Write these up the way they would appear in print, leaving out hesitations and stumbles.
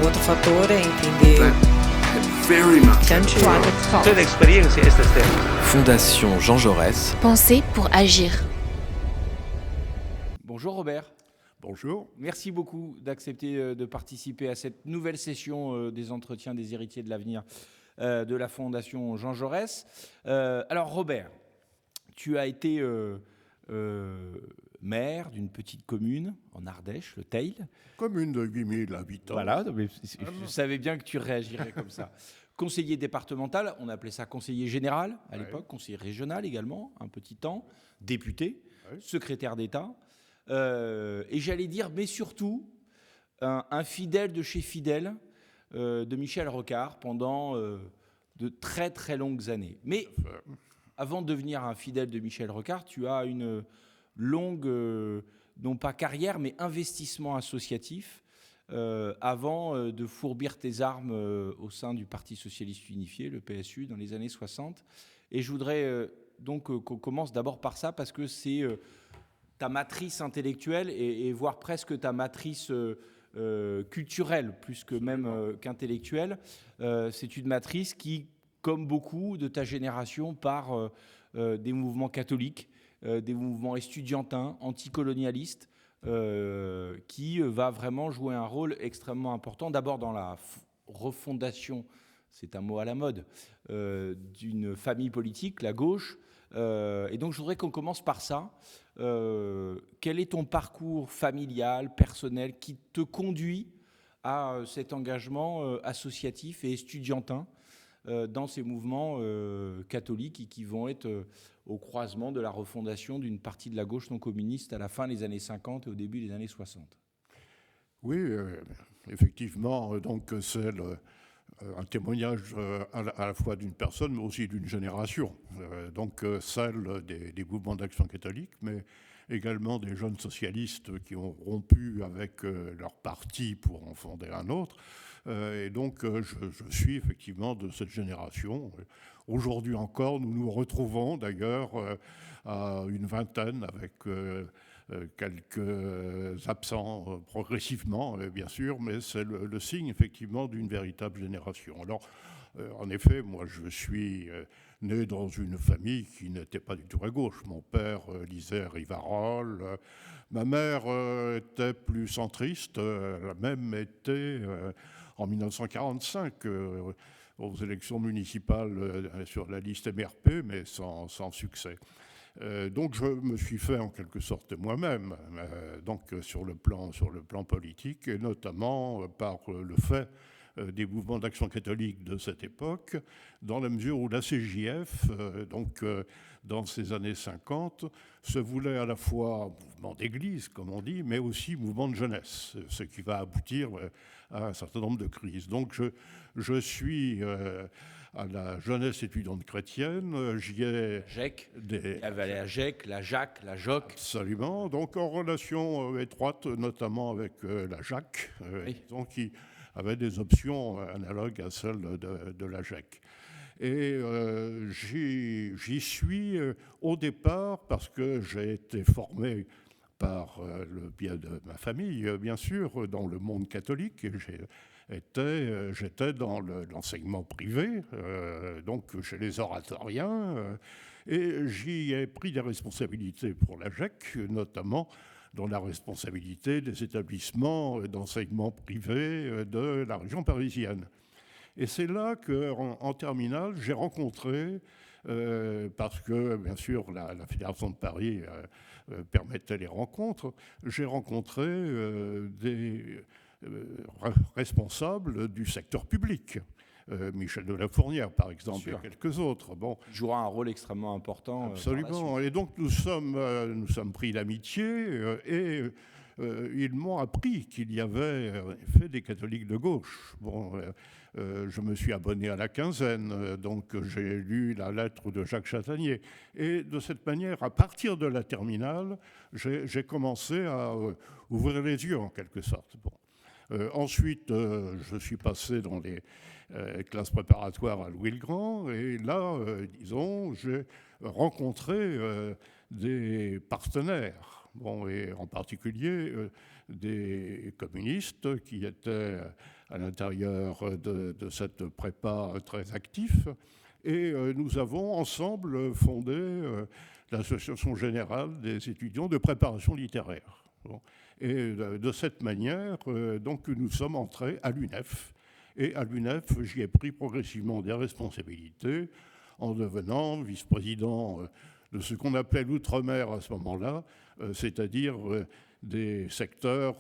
outro fator é entender country. Toda experiência esta terra. Fondation Jean Jaurès. Penser pour agir. Bonjour Robert. Bonjour. Merci beaucoup d'accepter de participer à cette nouvelle session des entretiens des héritiers de l'avenir de la Fondation Jean Jaurès. Alors Robert, tu as été maire d'une petite commune en Ardèche, le Teil. Commune de 8000 habitants. Voilà, mais je savais bien que tu réagirais comme ça. Conseiller départemental, on appelait ça conseiller général à l'époque, conseiller régional également, un petit temps, député, secrétaire d'État. Et j'allais dire, mais surtout, un fidèle de chez fidèle de Michel Rocard pendant de très très longues années. Mais avant de devenir un fidèle de Michel Rocard, tu as une longue, non pas carrière, mais investissement associatif avant de fourbir tes armes au sein du Parti socialiste unifié, le PSU, dans les années 60. Et je voudrais donc qu'on commence d'abord par ça, parce que c'est ta matrice intellectuelle et voire presque ta matrice culturelle, plus que même qu'intellectuelle. C'est une matrice qui, comme beaucoup de ta génération, part des mouvements catholiques, des mouvements estudiantins, anticolonialistes, qui va vraiment jouer un rôle extrêmement important, d'abord dans la refondation, c'est un mot à la mode, d'une famille politique, la gauche. Et donc je voudrais qu'on commence par ça. Quel est ton parcours familial, personnel, qui te conduit à cet engagement associatif et estudiantin dans ces mouvements catholiques et qui vont être au croisement de la refondation d'une partie de la gauche non communiste à la fin des années 50 et au début des années 60? Oui, effectivement, donc c'est un témoignage à la fois d'une personne, mais aussi d'une génération. Donc celle des mouvements d'action catholique, mais également des jeunes socialistes qui ont rompu avec leur parti pour en fonder un autre. Et donc je suis effectivement de cette génération. Aujourd'hui encore, nous nous retrouvons d'ailleurs à une vingtaine avec quelques absents progressivement, bien sûr, mais c'est le signe effectivement d'une véritable génération. Alors, en effet, moi je suis né dans une famille qui n'était pas du tout à gauche. Mon père lisait Rivarol, ma mère était plus centriste, elle a même été en 1945 aux élections municipales sur la liste MRP, mais sans succès. Donc je me suis fait en quelque sorte moi-même, donc sur le plan politique, et notamment par le fait des mouvements d'action catholique de cette époque, dans la mesure où la CJF, donc dans ces années 50, se voulait à la fois mouvement d'église, comme on dit, mais aussi mouvement de jeunesse, ce qui va aboutir à un certain nombre de crises. Donc je suis à la jeunesse étudiante chrétienne, j'y ai... GEC, la GEC, la JAC, la JOC. Absolument, donc en relation étroite, notamment avec la JAC, donc qui avait des options analogues à celles de la GEC. Et j'y suis au départ parce que j'ai été formé par le biais de ma famille, bien sûr, dans le monde catholique. J'étais dans l'enseignement privé, donc chez les oratoriens, et j'y ai pris des responsabilités pour la GEC, notamment dans la responsabilité des établissements d'enseignement privé de la région parisienne. Et c'est là qu'en terminale, j'ai rencontré, parce que bien sûr la Fédération de Paris permettait les rencontres, j'ai rencontré des responsables du secteur public. Michel de la Fournière, par exemple, et quelques autres. Bon, il jouera un rôle extrêmement important. Absolument. Et donc nous sommes pris d'amitié et ils m'ont appris qu'il y avait en effet des catholiques de gauche. Bon, je me suis abonné à la quinzaine, donc j'ai lu la lettre de Jacques Chattagnier. Et de cette manière, à partir de la terminale, j'ai commencé à ouvrir les yeux en quelque sorte. Bon. Ensuite, je suis passé dans les classes préparatoires à Louis-le-Grand, et là, disons, j'ai rencontré des partenaires bon, et en particulier des communistes qui étaient à l'intérieur de cette prépa très actifs. Et nous avons ensemble fondé l'Association générale des étudiants de préparation littéraire. Bon. Et de cette manière, donc, nous sommes entrés à l'UNEF. Et à l'UNEF, j'y ai pris progressivement des responsabilités en devenant vice-président de ce qu'on appelait l'outre-mer à ce moment-là, c'est-à-dire des secteurs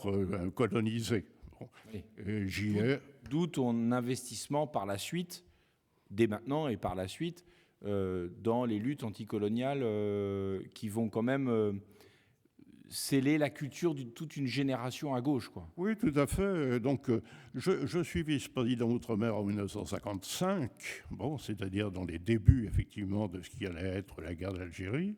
colonisés. Bon. Oui. Et j'y ai... D'où ton investissement par la suite, dès maintenant et par la suite, dans les luttes anticoloniales qui vont quand même sceller la culture de toute une génération à gauche, quoi. Oui, tout à fait. Donc, je suis vice-président Outre-mer en 1955, bon, c'est-à-dire dans les débuts, effectivement, de ce qui allait être la guerre d'Algérie.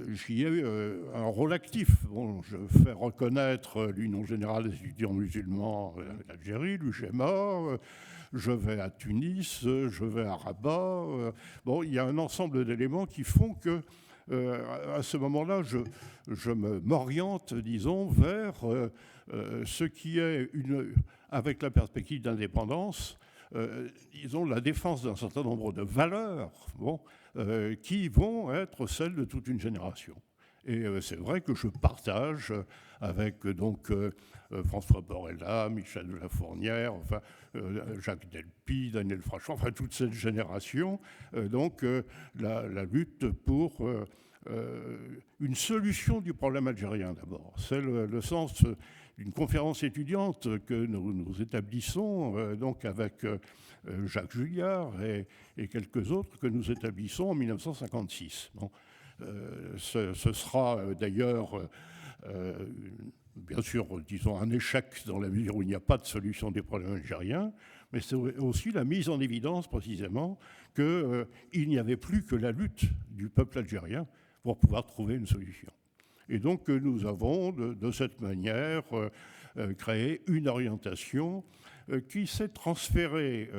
J'y ai eu un rôle actif. Bon, je fais reconnaître l'Union générale des étudiants musulmans d'Algérie, l'UGMA. Je vais à Tunis, je vais à Rabat. Bon, il y a un ensemble d'éléments qui font que, à ce moment-là, je m'oriente, disons, vers ce qui est, avec la perspective d'indépendance, disons, la défense d'un certain nombre de valeurs, bon, qui vont être celles de toute une génération. Et c'est vrai que je partage avec donc François Borella, Michel de la Fournière, enfin Jacques Delpy, Daniel Frachon, enfin toute cette génération, donc la lutte pour une solution du problème algérien d'abord. C'est le sens d'une conférence étudiante que nous établissons donc avec Jacques Julliard et quelques autres que nous établissons en 1956. Bon. Ce sera d'ailleurs, bien sûr, disons, un échec dans la mesure où il n'y a pas de solution des problèmes algériens, mais c'est aussi la mise en évidence précisément qu'il n'y avait plus que la lutte du peuple algérien pour pouvoir trouver une solution. Et donc nous avons de cette manière créé une orientation qui s'est transférée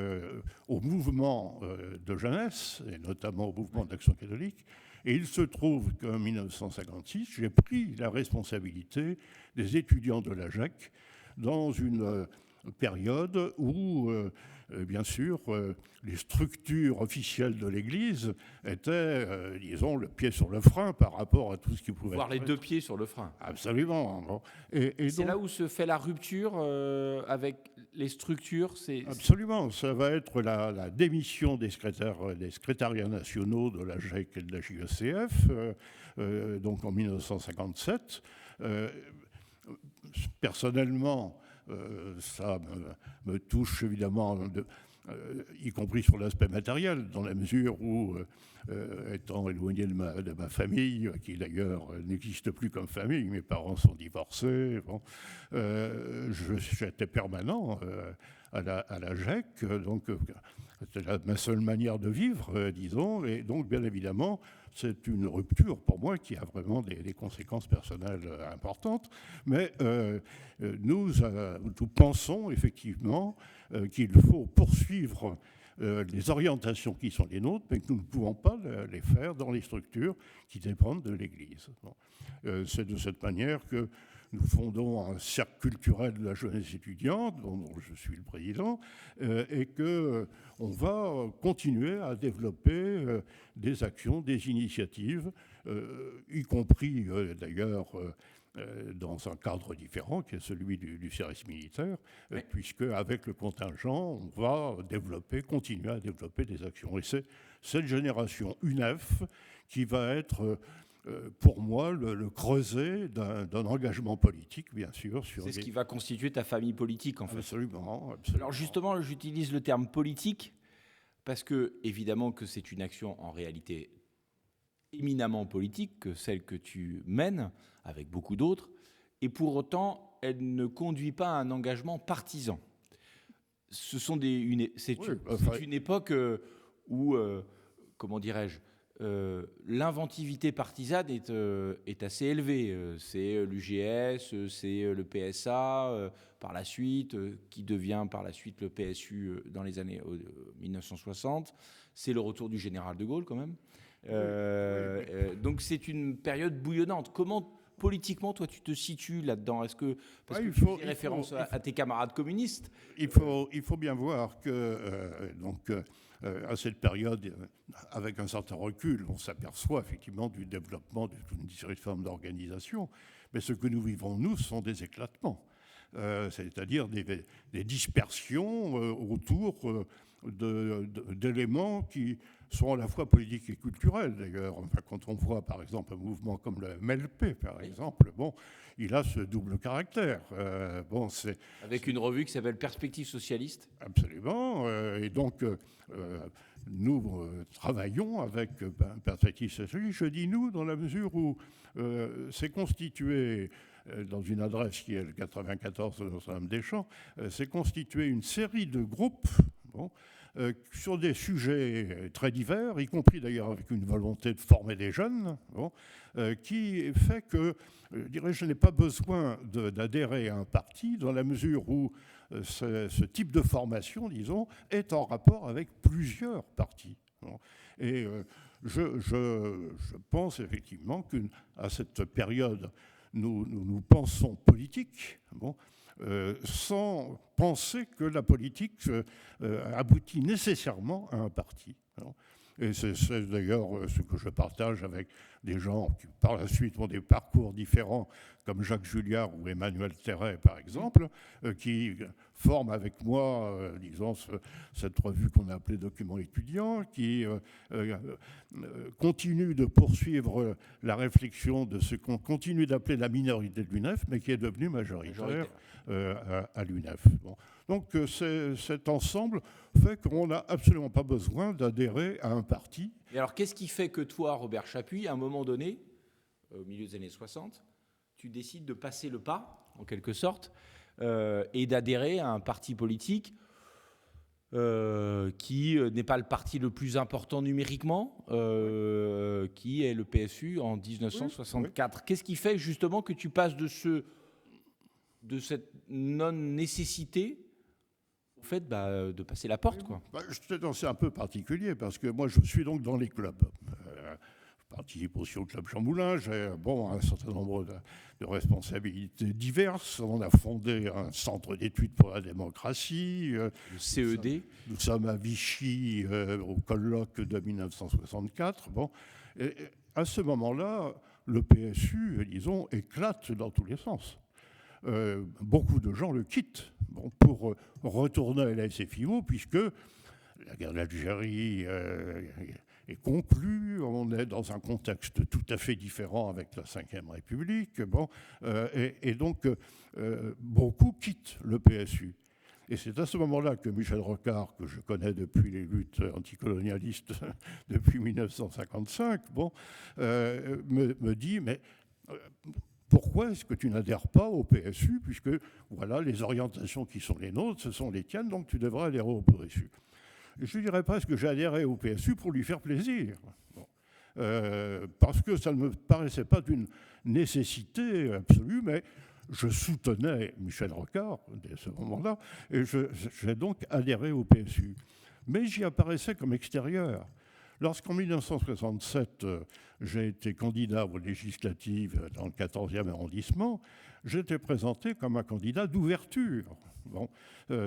au mouvement de jeunesse, et notamment au mouvement d'Action catholique. Et il se trouve qu'en 1956, j'ai pris la responsabilité des étudiants de la GEC dans une période où, bien sûr, les structures officielles de l'Église étaient, disons, le pied sur le frein par rapport à tout ce qui pouvait... Voire les deux pieds sur le frein. Absolument. Bon. Et c'est donc là où se fait la rupture avec les structures. Absolument. Ça va être la démission des secrétariats nationaux de la GEC et de la JECF, donc en 1957. Personnellement, ça me touche évidemment, y compris sur l'aspect matériel, dans la mesure où, étant éloigné de ma famille, qui d'ailleurs n'existe plus comme famille, mes parents sont divorcés, bon, j'étais permanent à la GEC, donc c'était ma seule manière de vivre, disons, et donc bien évidemment, c'est une rupture pour moi qui a vraiment des conséquences personnelles importantes, mais nous pensons effectivement qu'il faut poursuivre les orientations qui sont les nôtres, mais que nous ne pouvons pas les faire dans les structures qui dépendent de l'Église. Bon. C'est de cette manière que nous fondons un cercle culturel de la jeunesse étudiante, dont je suis le président, et qu'on va continuer à développer des actions, des initiatives, y compris d'ailleurs dans un cadre différent, qui est celui du service militaire, oui. Puisque avec le contingent, on va continuer à développer des actions. Et c'est cette génération UNEF qui va être... pour moi, le creuset d'un engagement politique, bien sûr. C'est ce qui va constituer ta famille politique, en fait. Absolument. Alors justement, j'utilise le terme politique parce que, évidemment, que c'est une action en réalité éminemment politique, que celle que tu mènes avec beaucoup d'autres, et pour autant, elle ne conduit pas à un engagement partisan. C'est une époque où, comment dirais-je, l'inventivité partisane est assez élevée. C'est l'UGS, c'est le PSA, par la suite, qui devient par la suite le PSU dans les années 1960. C'est le retour du général de Gaulle quand même. Donc c'est une période bouillonnante. Comment politiquement, toi, tu te situes là-dedans? Est-ce que, parce que tu fais référence à tes camarades communistes? Il faut bien voir que à cette période, avec un certain recul, on s'aperçoit effectivement du développement de toute une série de formes d'organisation. Mais ce que nous vivons, nous, sont des éclatements. C'est-à-dire des dispersions autour d'éléments qui sont à la fois politiques et culturels, d'ailleurs. Enfin, quand on voit, par exemple, un mouvement comme le MLP, par exemple, il a ce double caractère. Avec une revue qui s'appelle Perspectives socialistes. Absolument. Et donc, nous travaillons avec Perspectives socialistes. Je dis nous dans la mesure où c'est constitué, dans une adresse qui est le 94 de Notre-Dame-des-Champs, c'est constitué une série de groupes sur des sujets très divers, y compris d'ailleurs avec une volonté de former des jeunes, qui fait que, je n'ai pas besoin d'adhérer à un parti dans la mesure où ce type de formation, disons, est en rapport avec plusieurs partis. Et je pense effectivement qu'à cette période, nous pensons politique, sans penser que la politique aboutit nécessairement à un parti. Et c'est d'ailleurs ce que je partage avec des gens qui, par la suite, ont des parcours différents, comme Jacques Julliard ou Emmanuel Terret, par exemple, qui forment avec moi, disons, cette revue qu'on a appelée Documents étudiants, qui continue de poursuivre la réflexion de ce qu'on continue d'appeler la minorité de l'UNEF, mais qui est devenue majoritaire à l'UNEF. Donc cet ensemble fait qu'on n'a absolument pas besoin d'adhérer à un parti. Et alors qu'est-ce qui fait que toi, Robert Chapuis, à un moment donné, au milieu des années 60, tu décides de passer le pas, en quelque sorte, et d'adhérer à un parti politique qui n'est pas le parti le plus important numériquement, qui est le PSU en 1964. Oui. Qu'est-ce qui fait justement que tu passes de cette non-nécessité au fait de passer la porte, quoi? C'est un peu particulier parce que moi je suis donc dans les clubs. Je participe aussi au club Jean Moulin, j'ai un certain nombre de responsabilités diverses. On a fondé un centre d'études pour la démocratie. Le CED. Nous sommes à Vichy au colloque de 1964. Et à ce moment-là, le PSU, disons, éclate dans tous les sens. Beaucoup de gens le quittent pour retourner à la SFIO, puisque la guerre d'Algérie est conclue, on est dans un contexte tout à fait différent avec la Ve République, et donc beaucoup quittent le PSU. Et c'est à ce moment-là que Michel Rocard, que je connais depuis les luttes anticolonialistes depuis 1955, me dit, mais pourquoi est-ce que tu n'adhères pas au PSU, puisque voilà, les orientations qui sont les nôtres, ce sont les tiennes, donc tu devrais adhérer au PSU. Et je ne dirais pas que j'ai adhéré au PSU pour lui faire plaisir, parce que ça ne me paraissait pas d'une nécessité absolue, mais je soutenais Michel Rocard dès ce moment-là, et j'ai donc adhéré au PSU. Mais j'y apparaissais comme extérieur. Lorsqu'en 1967, j'ai été candidat aux législatives dans le 14e arrondissement, j'étais présenté comme un candidat d'ouverture,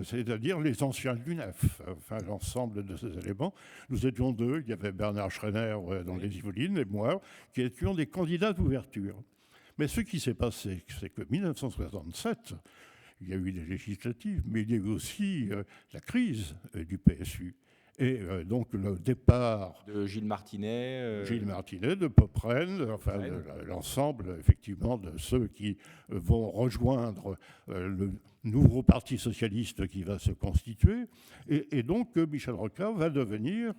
c'est-à-dire les anciens de l'UNEF, enfin l'ensemble de ces éléments. Nous étions deux, il y avait Bernard Schreiner dans les Yvelines et moi, qui étions des candidats d'ouverture. Mais ce qui s'est passé, c'est que 1967, il y a eu des législatives, mais il y a eu aussi la crise du PSU. Et donc le départ de Gilles Martinet, de Popren, enfin l'ensemble effectivement de ceux qui vont rejoindre le nouveau parti socialiste qui va se constituer. Et donc Michel Rocard va devenir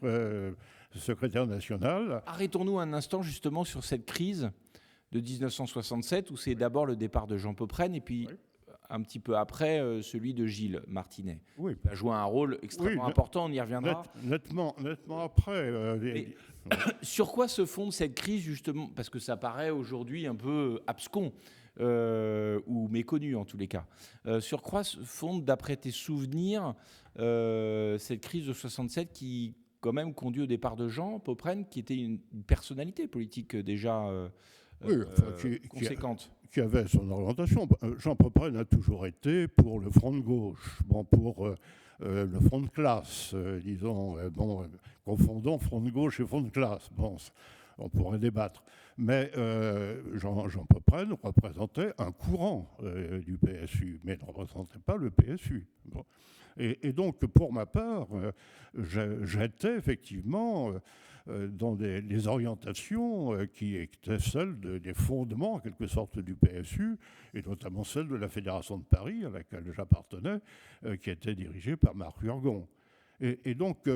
secrétaire national. Arrêtons-nous un instant justement sur cette crise de 1967 où c'est d'abord le départ de Jean Popren et puis un petit peu après celui de Gilles Martinet. Oui. Il a joué un rôle extrêmement important, on y reviendra. Nettement après. Sur quoi se fonde cette crise justement? Parce que ça paraît aujourd'hui un peu abscon ou méconnu en tous les cas. Sur quoi se fonde, d'après tes souvenirs, cette crise de 67 qui quand même conduit au départ de Jean Popren, qui était une personnalité politique déjà conséquente. Qui avait son orientation. Jean Popren a toujours été pour le front de gauche, pour le front de classe, disons, confondons front de gauche et front de classe. Bon, on pourrait débattre. Mais Jean Popren représentait un courant du PSU, mais ne représentait pas le PSU. Bon. Et donc, pour ma part, j'étais effectivement dans les orientations qui étaient celles des fondements, en quelque sorte, du PSU, et notamment celle de la Fédération de Paris, à laquelle j'appartenais, qui était dirigée par Marc Hurgon. Et donc,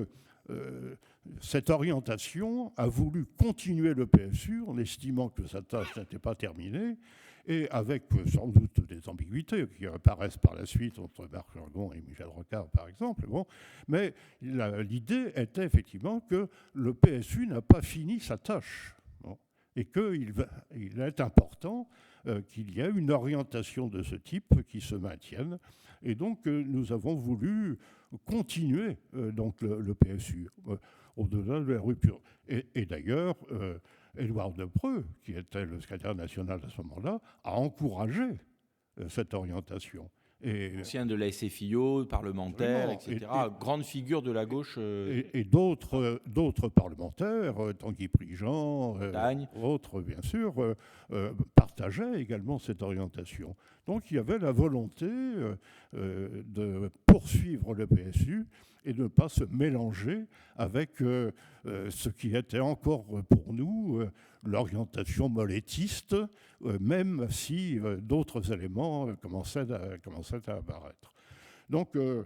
cette orientation a voulu continuer le PSU en estimant que sa tâche n'était pas terminée, et avec sans doute des ambiguïtés qui apparaissent par la suite entre Marc Hurgon et Michel Rocard, par exemple. Bon. Mais l'idée était effectivement que le PSU n'a pas fini sa tâche. Bon. Et qu'il est important qu'il y ait une orientation de ce type qui se maintienne. Et donc, nous avons voulu continuer donc le PSU au-delà de la rupture. Et d'ailleurs, Édouard Depreux, qui était le secrétaire national à ce moment-là, a encouragé cette orientation. Ancien de la SFIO, parlementaire, etc. Grande figure de la gauche. Et d'autres parlementaires, Tanguy Prigent, autres bien sûr, partageaient également cette orientation. Donc il y avait la volonté de poursuivre le PSU et de ne pas se mélanger avec ce qui était encore pour nous l'orientation molletiste, même si d'autres éléments commençaient à apparaître. Donc, je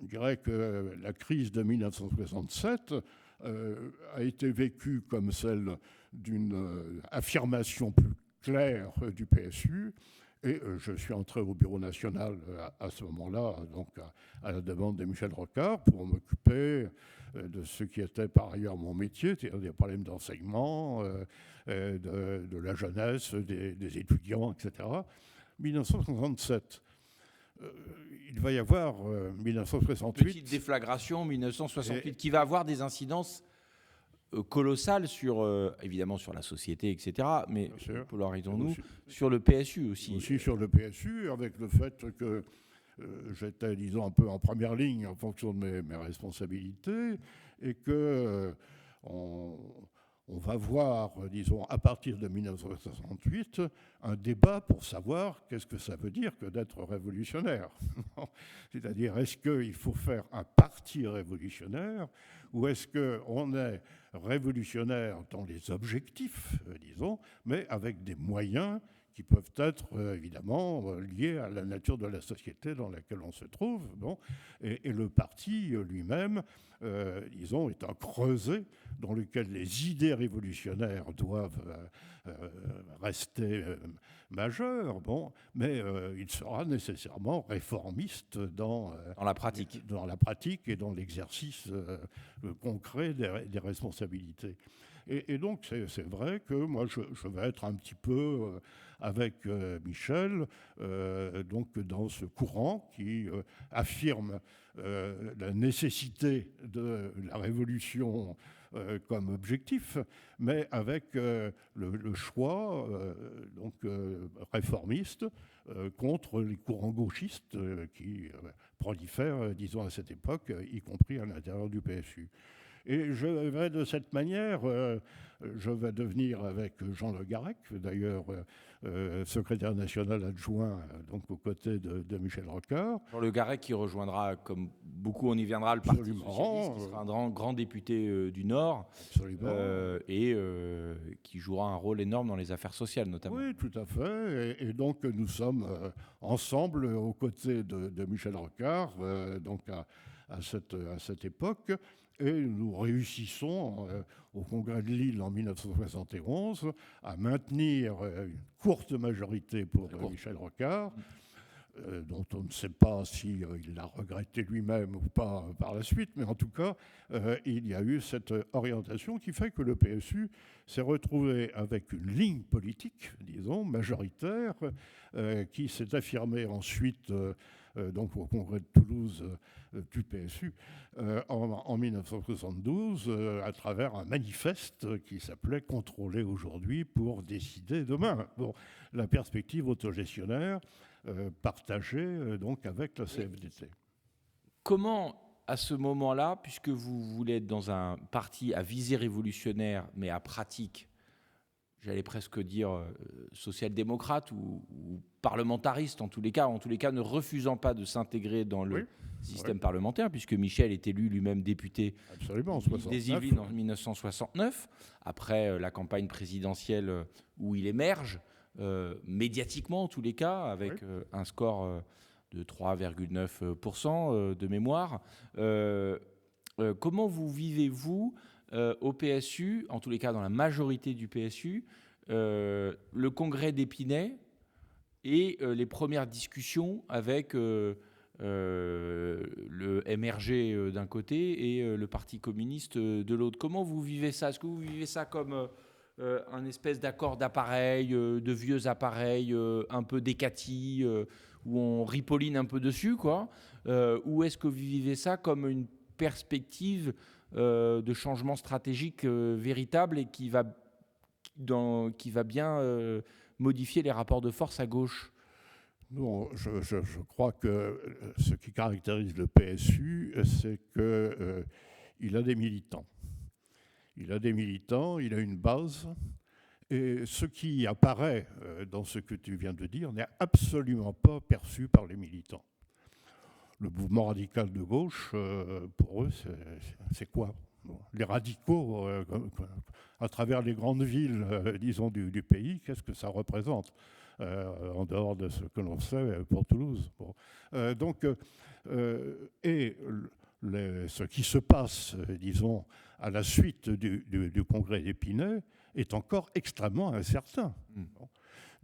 dirais que la crise de 1967 a été vécue comme celle d'une affirmation plus claire du PSU. Et je suis entré au Bureau national à ce moment-là, donc à la demande de Michel Rocard, pour m'occuper de ce qui était par ailleurs mon métier, c'est-à-dire des problèmes d'enseignement, de la jeunesse, des étudiants, etc. 1967. Il va y avoir 1968. Petite déflagration, 1968, qui va avoir des incidences colossales évidemment sur la société, etc. Mais polarisons-nous sur le PSU aussi. Aussi sur le PSU, avec le fait que j'étais, disons, un peu en première ligne en fonction de mes responsabilités, et que on va voir, disons, à partir de 1968, un débat pour savoir qu'est-ce que ça veut dire que d'être révolutionnaire. C'est-à-dire, est-ce qu'il faut faire un parti révolutionnaire ou est-ce qu'on est révolutionnaire dans les objectifs, disons, mais avec des moyens qui peuvent être évidemment liés à la nature de la société dans laquelle on se trouve. Bon. Et le parti lui-même, disons, est un creuset dans lequel les idées révolutionnaires doivent rester majeures, bon, mais il sera nécessairement réformiste dans la pratique. Dans la pratique et dans l'exercice concret des responsabilités. Et donc, c'est vrai que moi, je vais être un petit peu avec Michel, donc dans ce courant qui affirme la nécessité de la révolution comme objectif, mais avec le choix donc réformiste contre les courants gauchistes qui prolifèrent, disons, à cette époque, y compris à l'intérieur du PSU. Et je vais de cette manière, je vais devenir avec Jean Le Garec, d'ailleurs secrétaire national adjoint, donc aux côtés de Michel Rocard. Jean Le Garec qui rejoindra, comme beaucoup on y viendra, le Parti socialiste, qui sera un grand député du Nord, et qui jouera un rôle énorme dans les affaires sociales notamment. Oui, tout à fait. Et donc nous sommes ensemble aux côtés de Michel Rocard, donc à cette époque. Et nous réussissons au Congrès de Lille en 1971 à maintenir une courte majorité pour Michel Rocard. dont on ne sait pas s'il l'a regretté lui-même ou pas par la suite, mais en tout cas, il y a eu cette orientation qui fait que le PSU s'est retrouvé avec une ligne politique, disons, majoritaire, qui s'est affirmée ensuite donc au Congrès de Toulouse du PSU en 1972 à travers un manifeste qui s'appelait « Contrôler aujourd'hui pour décider demain ». Bon, la perspective autogestionnaire partagée donc avec la CFDT. Comment, à ce moment-là, puisque vous voulez être dans un parti à visée révolutionnaire, mais à pratique, j'allais presque dire social-démocrate ou parlementariste en tous les cas ne refusant pas de s'intégrer dans le système parlementaire, puisque Michel est élu lui-même député des Yvelines en 1969, après la campagne présidentielle où il émerge, médiatiquement en tous les cas, avec un score de 3,9% de mémoire. Comment vous vivez-vous au PSU, en tous les cas dans la majorité du PSU, le congrès d'Épinay et les premières discussions avec le MRG d'un côté et le Parti communiste de l'autre? Comment vous vivez ça? Est-ce que vous vivez ça comme un espèce d'accord d'appareil, de vieux appareils un peu décatis, où on ripoline un peu dessus, quoi, ou est-ce que vous vivez ça comme une perspective de changement stratégique véritable et qui va bien modifier les rapports de force à gauche? Non, je crois que ce qui caractérise le PSU, c'est qu'il a des militants. Il a des militants, il a une base, et ce qui apparaît dans ce que tu viens de dire n'est absolument pas perçu par les militants. Le mouvement radical de gauche, pour eux, c'est quoi? Les radicaux, à travers les grandes villes, disons, du pays, qu'est-ce que ça représente en dehors de ce que l'on sait pour Toulouse? Bon. Ce qui se passe, disons, à la suite du congrès d'Épinay est encore extrêmement incertain.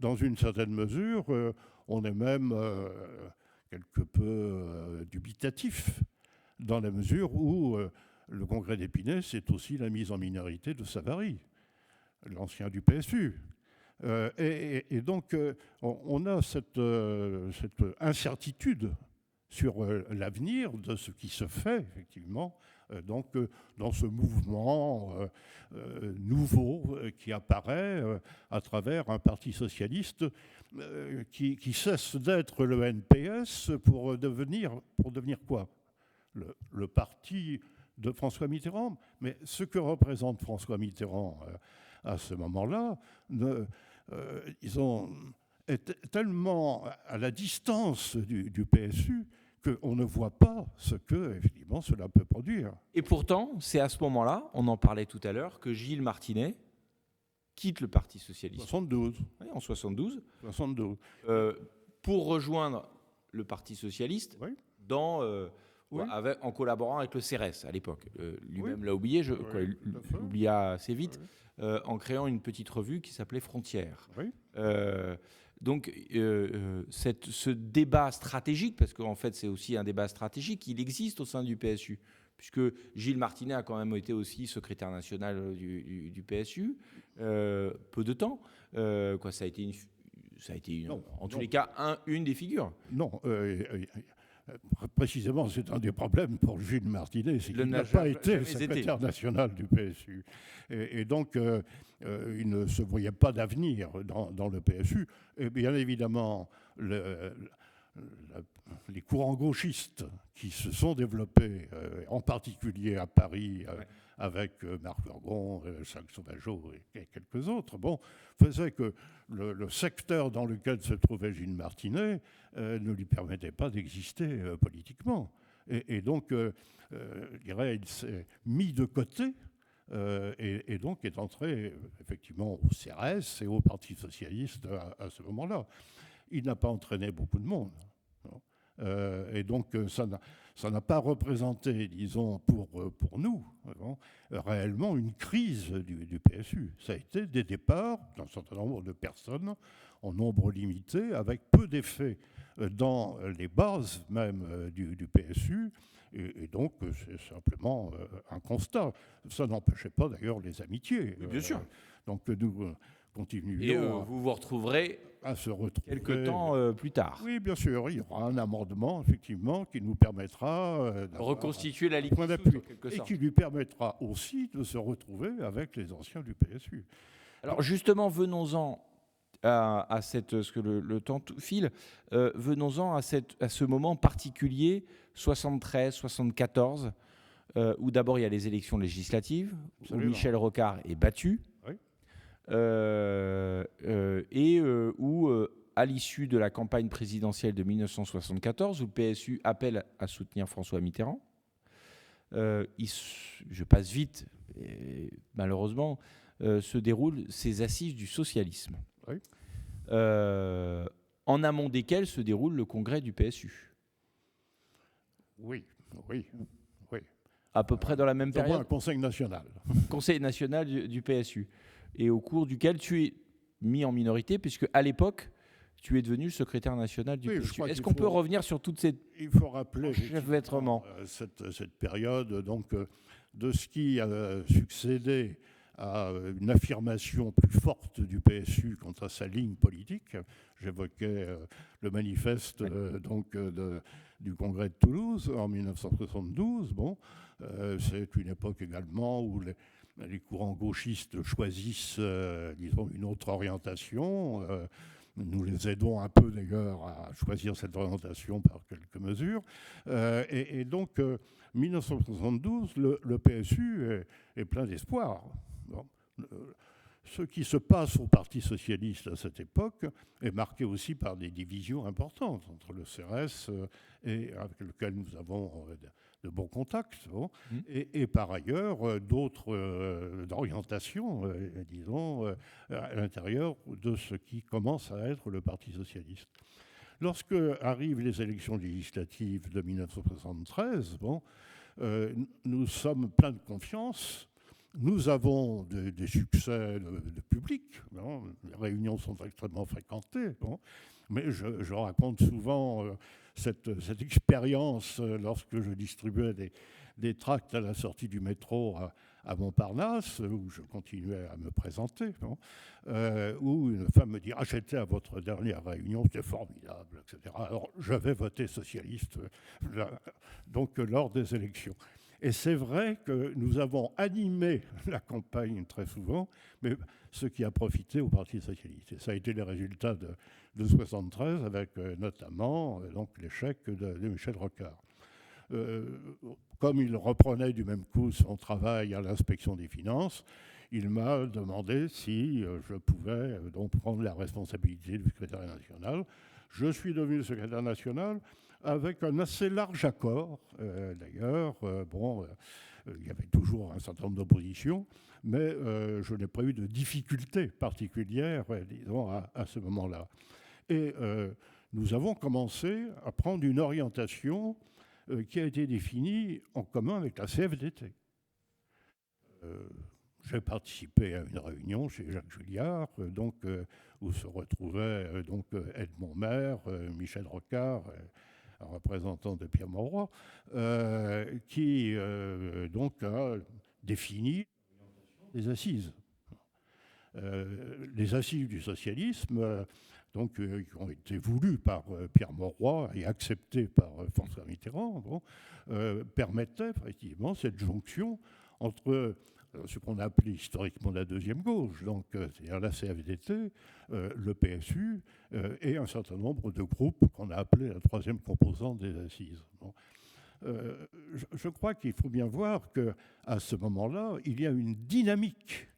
Dans une certaine mesure, on est même quelque peu dubitatif, dans la mesure où le congrès d'Épinay, c'est aussi la mise en minorité de Savary, l'ancien du PSU. Et donc, on a cette incertitude sur l'avenir de ce qui se fait, effectivement, dans ce mouvement nouveau qui apparaît à travers un parti socialiste qui cesse d'être le NPS pour devenir quoi? Le parti de François Mitterrand. Mais ce que représente François Mitterrand à ce moment-là, est tellement à la distance du PSU qu'on ne voit pas ce que, effectivement, cela peut produire. Et pourtant, c'est à ce moment-là, on en parlait tout à l'heure, que Gilles Martinet quitte le Parti socialiste. 72. Oui, en 72. 72. Pour rejoindre le Parti socialiste en collaborant avec le CRS à l'époque. Lui-même l'a oublié, il l'oublia assez vite, en créant une petite revue qui s'appelait Frontières. Oui. Donc, ce débat stratégique, parce qu'en fait, c'est aussi un débat stratégique, il existe au sein du PSU, puisque Gilles Martinet a quand même été aussi secrétaire national du PSU, peu de temps. Ça a été tous les cas, une des figures. Non, précisément, c'est un des problèmes pour Gilles Martinet, c'est qu'il n'a pas été secrétaire national du PSU. Et donc, il ne se voyait pas d'avenir dans le PSU. Et bien évidemment, les courants gauchistes qui se sont développés, en particulier à Paris, avec Marc Lorgon, Jacques Sauvageau et quelques autres, faisaient que le secteur dans lequel se trouvait Gilles Martinet ne lui permettait pas d'exister politiquement. Et donc, je dirais, il s'est mis de côté et donc est entré effectivement au CRS et au Parti socialiste à ce moment-là. Il n'a pas entraîné beaucoup de monde. Non. Et donc, ça n'a pas représenté, disons, pour nous, réellement une crise du PSU. Ça a été des départs d'un certain nombre de personnes en nombre limité, avec peu d'effet dans les bases même du PSU. Et donc, c'est simplement un constat. Ça n'empêchait pas d'ailleurs les amitiés. Oui, bien sûr. Donc, nous continuions Et vous vous retrouverez à se retrouver. quelques temps plus tard. Oui, bien sûr. Il y aura un amendement, effectivement, qui nous permettra Reconstituer la point ligne d'appui. en quelque Et sorte. qui lui permettra aussi de se retrouver avec les anciens du PSU. Alors justement, venons-en à cette, ce que le temps file, venons-en à ce moment particulier, 73-74, où d'abord il y a les élections législatives, Absolument. où Michel Rocard est battu, Oui. et où, à l'issue de la campagne présidentielle de 1974, où le PSU appelle à soutenir François Mitterrand, je passe vite, et malheureusement, se déroulent ces assises du socialisme, Oui. en amont desquelles se déroule le congrès du PSU. Oui. À peu près dans la même Nous avons un période, conseil national. Conseil national du PSU, et au cours duquel tu es mis en minorité, puisque à l'époque, tu es devenu le secrétaire national du Oui, je PSU. crois Est-ce qu'il qu'on peut faut- revenir sur toute cette... Il faut rappeler Enchevêtrement. cette période donc, de ce qui a succédé à une affirmation plus forte du PSU quant à sa ligne politique. J'évoquais le manifeste du Congrès de Toulouse en 1972. Bon, c'est une époque également où les courants gauchistes choisissent, disons, une autre orientation. Nous les aidons un peu d'ailleurs à choisir cette orientation par quelques mesures. Et donc, 1972, le PSU est plein d'espoir. Bon. Ce qui se passe au Parti socialiste à cette époque est marqué aussi par des divisions importantes entre le CRS et avec lequel nous avons de bons contacts, bon, et par ailleurs d'autres orientations, disons, à l'intérieur de ce qui commence à être le Parti socialiste. Lorsque arrivent les élections législatives de 1973, bon, nous sommes pleins de confiance. Nous avons des succès de public. Bon, les réunions sont extrêmement fréquentées. Bon, mais je raconte souvent cette expérience lorsque je distribuais des tracts à la sortie du métro à Montparnasse, où je continuais à me présenter, bon, où une femme me dit « Ah, j'étais à votre dernière réunion, c'était formidable, etc. » Alors, j'avais voté socialiste donc lors des élections. Et c'est vrai que nous avons animé la campagne très souvent, mais ce qui a profité au Parti socialiste. Et ça a été les résultats de 1973, avec notamment donc, l'échec de Michel Rocard. Comme il reprenait du même coup son travail à l'inspection des finances, il m'a demandé si je pouvais donc prendre la responsabilité du secrétaire national. Je suis devenu le secrétaire national avec un assez large accord, d'ailleurs. Il y avait toujours un certain nombre d'oppositions, mais je n'ai pas eu de difficultés particulières, disons, à ce moment-là. Et nous avons commencé à prendre une orientation qui a été définie en commun avec la CFDT. J'ai participé à une réunion chez Jacques Julliard, où se retrouvaient Edmond Maire, Michel Rocard, un représentant de Pierre Mauroy, qui a défini les assises. Les assises du socialisme, qui ont été voulues par Pierre Mauroy et acceptées par François Mitterrand, permettaient effectivement cette jonction entre ce qu'on a appelé historiquement la deuxième gauche, donc c'est-à-dire la CFDT, le PSU et un certain nombre de groupes qu'on a appelés la troisième composante des assises. Bon. Je crois qu'il faut bien voir qu'à ce moment-là, il y a une dynamique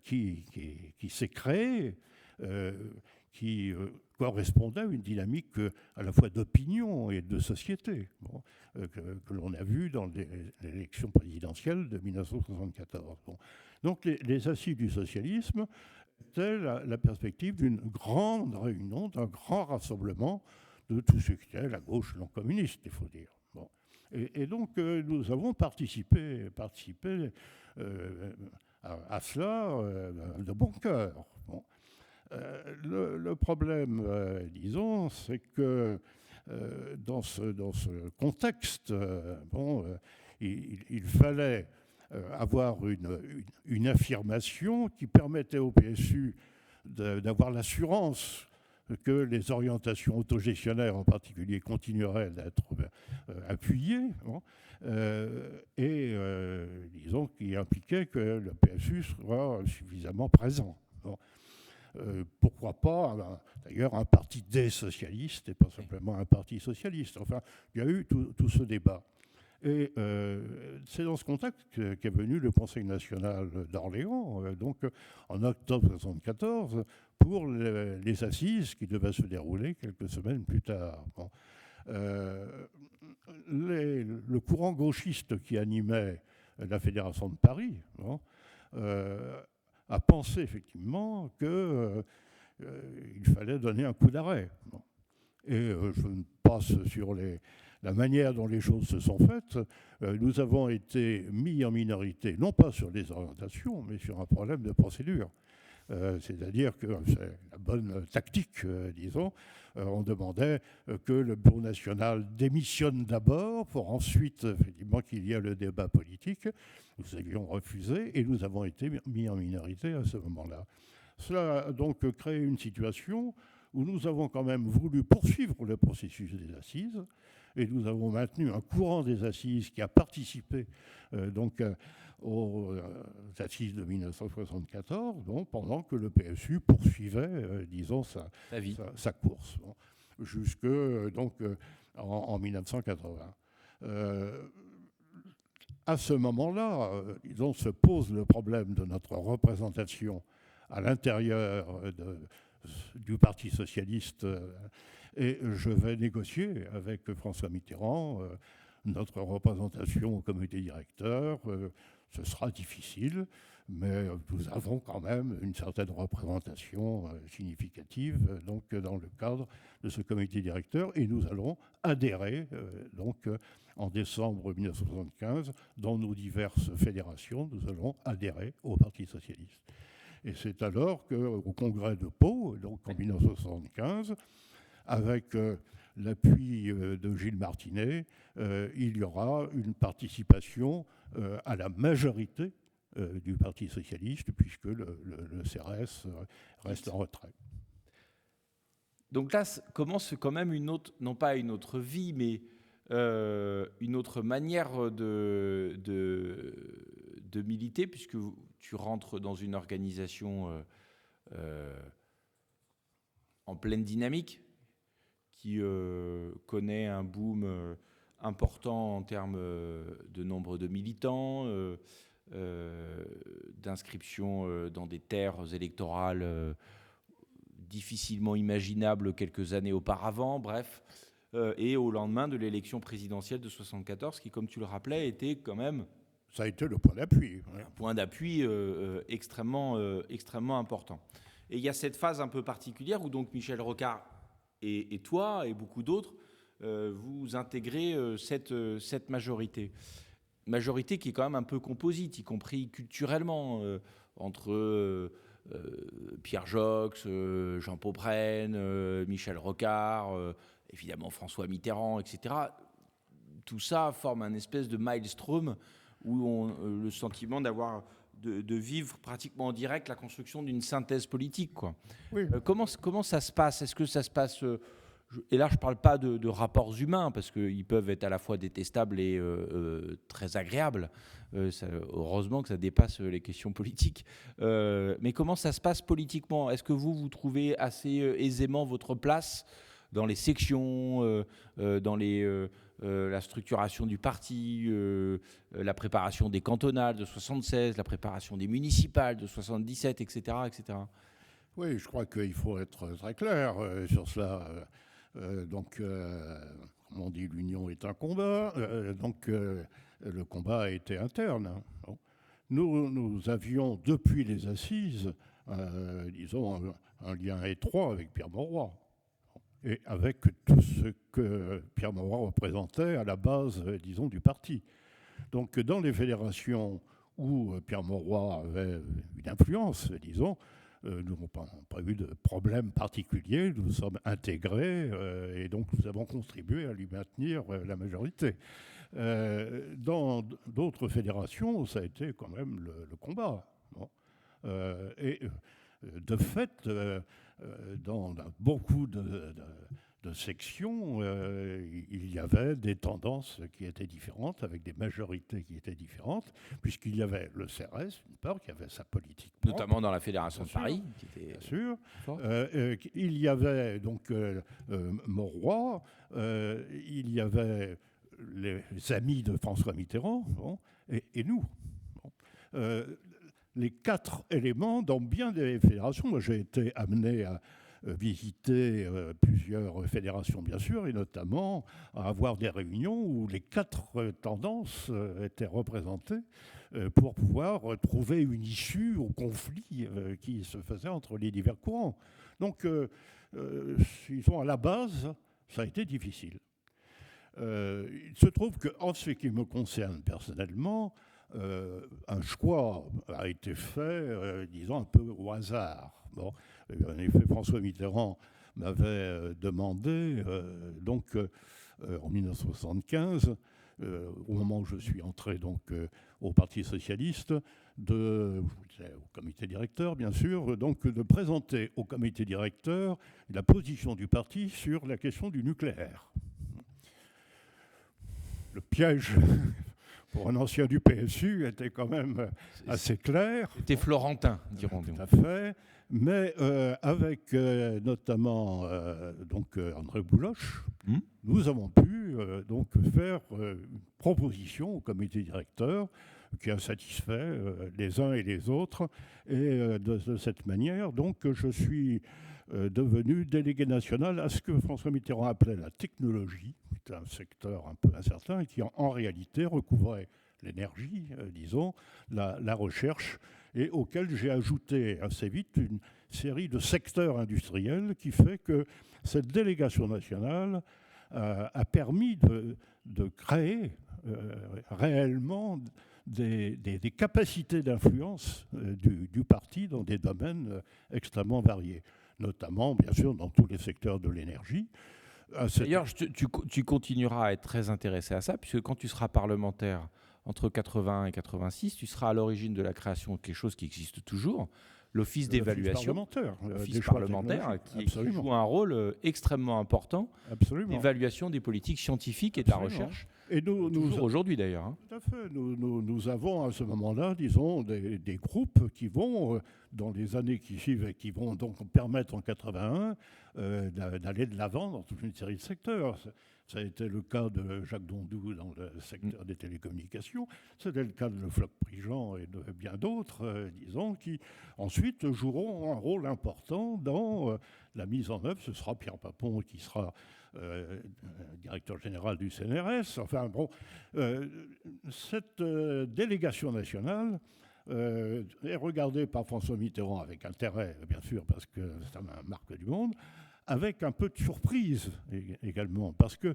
qui s'est créée, qui correspondait à une dynamique à la fois d'opinion et de société, bon, que l'on a vu dans l'élection présidentielle de 1974. Bon. Donc les assises du socialisme étaient la perspective d'une grande réunion, d'un grand rassemblement de tout ce qui est la gauche non communiste, il faut dire. Bon. Et donc, nous avons participé à cela de bon cœur. Bon. Le problème, disons, c'est que dans ce contexte, il fallait avoir une affirmation qui permettait au PSU d'avoir l'assurance que les orientations autogestionnaires en particulier continueraient d'être appuyées, disons, qui impliquait que le PSU soit suffisamment présent. Bon. Pourquoi pas, d'ailleurs, un parti des socialistes et pas simplement un parti socialiste. Enfin, il y a eu tout ce débat. Et c'est dans ce contexte qu'est venu le Conseil national d'Orléans, donc en octobre 1974, pour les assises qui devaient se dérouler quelques semaines plus tard. Bon. Le courant gauchiste qui animait la Fédération de Paris a pensé effectivement qu'il fallait donner un coup d'arrêt. Bon. Et je passe sur la manière dont les choses se sont faites. Nous avons été mis en minorité, non pas sur les orientations, mais sur un problème de procédure. C'est-à-dire que c'est la bonne tactique, disons. On demandait que le Bureau national démissionne d'abord pour ensuite, effectivement, qu'il y ait le débat politique. Nous avions refusé et nous avons été mis en minorité à ce moment-là. Cela a donc créé une situation où nous avons quand même voulu poursuivre le processus des assises et nous avons maintenu un courant des assises qui a participé aux assises de 1974, donc, pendant que le PSU poursuivait, disons, sa course, jusque en 1980. À ce moment-là, disons, se pose le problème de notre représentation à l'intérieur du Parti socialiste, et je vais négocier avec François Mitterrand notre représentation au comité directeur. Ce sera difficile, mais nous avons quand même une certaine représentation significative donc, dans le cadre de ce comité directeur, et nous allons adhérer en décembre 1975 dans nos diverses fédérations. Nous allons adhérer au Parti socialiste. Et c'est alors qu'au congrès de Pau, donc en 1975, avec l'appui de Gilles Martinet, il y aura une participation à la majorité du Parti socialiste, puisque le CRS reste en retrait. Donc là commence quand même une autre, non pas une autre vie, mais une autre manière de militer, puisque tu rentres dans une organisation en pleine dynamique, qui connaît un boom important en termes de nombre de militants, d'inscription dans des terres électorales difficilement imaginables quelques années auparavant, bref, et au lendemain de l'élection présidentielle de 1974, qui, comme tu le rappelais, était quand même... Ça a été le point d'appui. Ouais. Un point d'appui extrêmement important. Et il y a cette phase un peu particulière où donc Michel Rocard et toi et beaucoup d'autres, vous intégrez cette majorité. Majorité qui est quand même un peu composite, y compris culturellement, entre Pierre Jox, Jean Paubrenne, Michel Rocard, évidemment François Mitterrand, etc. Tout ça forme un espèce de maelstrom où on a le sentiment de vivre pratiquement en direct la construction d'une synthèse politique, quoi. Oui. Comment ça se passe ? Est-ce que ça se passe... et là, je ne parle pas de rapports humains, parce qu'ils peuvent être à la fois détestables et très agréables. Heureusement que ça dépasse les questions politiques. Mais comment ça se passe politiquement ? Est-ce que vous trouvez assez aisément votre place dans les sections, dans la structuration du parti, la préparation des cantonales de 76, la préparation des municipales de 77, etc., etc. Oui, je crois qu'il faut être très clair sur cela. Comme on dit, l'union est un combat. Le combat a été interne. Hein. Bon. Nous avions, depuis les assises, disons, un lien étroit avec Pierre Mauroy. et avec tout ce que Pierre Mauroy représentait à la base, disons, du parti. Donc dans les fédérations où Pierre Mauroy avait une influence, disons, nous n'avons pas eu de problème particulier, nous sommes intégrés et donc nous avons contribué à lui maintenir la majorité. Dans d'autres fédérations, ça a été quand même le combat. Bon. Et de fait, dans beaucoup de sections, il y avait des tendances qui étaient différentes, avec des majorités qui étaient différentes, puisqu'il y avait le CRS, d'une part, qui avait sa politique propre, Notamment dans la Fédération de Paris. Qui était bien sûr. fort. Il y avait donc Mauroy, il y avait les amis de François Mitterrand, bon, et nous. Bon. Les 4 éléments dans bien des fédérations. Moi, j'ai été amené à visiter plusieurs fédérations, bien sûr, et notamment à avoir des réunions où les 4 tendances étaient représentées pour pouvoir trouver une issue au conflit qui se faisait entre les divers courants. Donc, disons, à la base, ça a été difficile. Il se trouve qu'en ce qui me concerne personnellement, un choix a été fait, disons, un peu au hasard. Bon, en effet, François Mitterrand m'avait demandé, donc, en 1975, au moment où je suis entré donc, au Parti socialiste, au comité directeur, bien sûr, donc de présenter au comité directeur la position du parti sur la question du nucléaire. Le piège pour un ancien du PSU était quand même assez clair. C'était florentin, dirons-nous. Tout à fait. Mais avec notamment donc, André Bouloche, nous avons pu donc faire une proposition au comité directeur qui a satisfait les uns et les autres. Et de cette manière, donc, je suis devenu délégué national à ce que François Mitterrand appelait la technologie. C'est un secteur un peu incertain et qui en réalité recouvrait l'énergie, disons, la recherche, et auquel j'ai ajouté assez vite une série de secteurs industriels qui fait que cette délégation nationale a permis de créer réellement des capacités d'influence du parti dans des domaines extrêmement variés, notamment, bien sûr, dans tous les secteurs de l'énergie. D'ailleurs, tu continueras à être très intéressé à ça, puisque quand tu seras parlementaire entre 81 et 86, tu seras à l'origine de la création de quelque chose qui existe toujours, l'Office d'évaluation, l'Office parlementaire, qui joue un rôle extrêmement important d'évaluation des politiques scientifiques et de la recherche. Et nous aujourd'hui d'ailleurs. Hein. Tout à fait. Nous avons à ce moment-là, disons, des groupes qui vont, dans les années qui suivent, et qui vont donc permettre en 81 d'aller de l'avant dans toute une série de secteurs. Ça a été le cas de Jacques Dondou dans le secteur des télécommunications. C'était le cas de Floch Prigent et de bien d'autres, disons, qui ensuite joueront un rôle important dans la mise en œuvre. Ce sera Pierre Papon qui sera directeur général du CNRS. Enfin bon, cette délégation nationale est regardée par François Mitterrand avec intérêt, bien sûr, parce que c'est une marque du monde, avec un peu de surprise également, parce que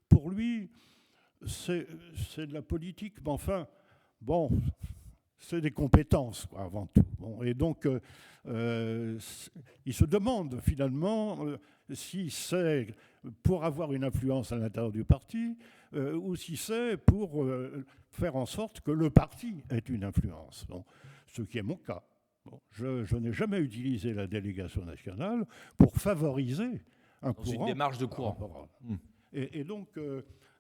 pour lui, c'est de la politique, mais enfin, bon, c'est des compétences, quoi, avant tout. Bon, et donc, il se demande finalement si c'est pour avoir une influence à l'intérieur du parti ou si c'est pour faire en sorte que le parti ait une influence. Bon, ce qui est mon cas. Bon, je n'ai jamais utilisé la délégation nationale pour favoriser un courant. Dans une démarche de courant. Et donc,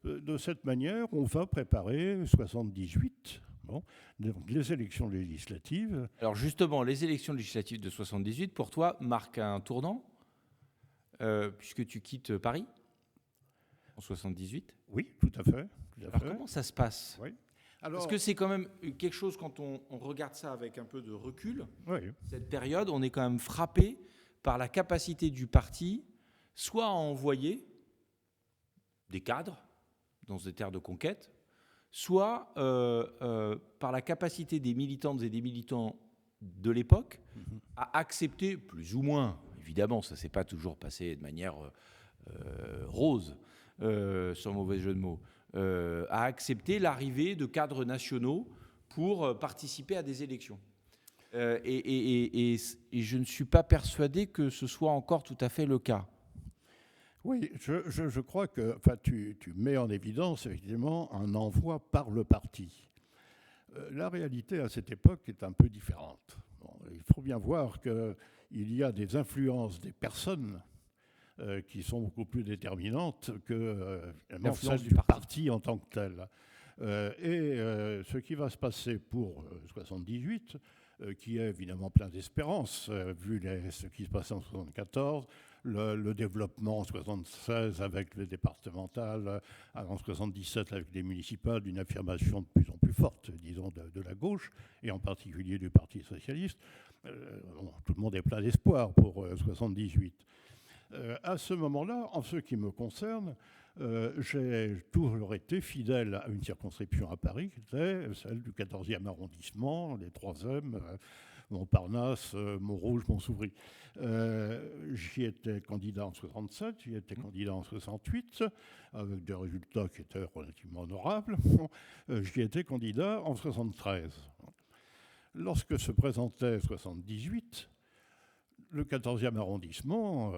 de cette manière, on va préparer 78, bon, les élections législatives. Alors justement, les élections législatives de 78, pour toi, marquent un tournant, puisque tu quittes Paris en 78. Oui, tout à fait. Alors comment ça se passe ? Oui. Alors, parce que c'est quand même quelque chose, quand on regarde ça avec un peu de recul, oui. Cette période, on est quand même frappé par la capacité du parti, soit à envoyer des cadres dans des terres de conquête, soit par la capacité des militantes et des militants de l'époque à accepter, plus ou moins, évidemment, ça ne s'est pas toujours passé de manière rose, sans mauvais jeu de mots, a accepté l'arrivée de cadres nationaux pour participer à des élections. Et je ne suis pas persuadé que ce soit encore tout à fait le cas. Oui, je crois que tu mets en évidence effectivement un envoi par le parti. La réalité à cette époque est un peu différente. Bon, il faut bien voir qu'il y a des influences des personnes qui sont beaucoup plus déterminantes que l'influence du parti en tant que tel. Ce qui va se passer pour 78, qui est évidemment plein d'espérance, vu ce qui se passe en 74, le développement en 76 avec les départementales, en 77 avec les municipales, d'une affirmation de plus en plus forte, disons, de la gauche, et en particulier du Parti socialiste. Tout le monde est plein d'espoir pour 78. À ce moment-là, en ce qui me concerne, j'ai toujours été fidèle à une circonscription à Paris, qui était celle du 14e arrondissement, les 3e, Montparnasse, Montrouge, Montsouris. J'y étais candidat en 67, j'y étais candidat en 68, avec des résultats qui étaient relativement honorables. J'y étais candidat en 73. Lorsque se présentait 78, le 14e arrondissement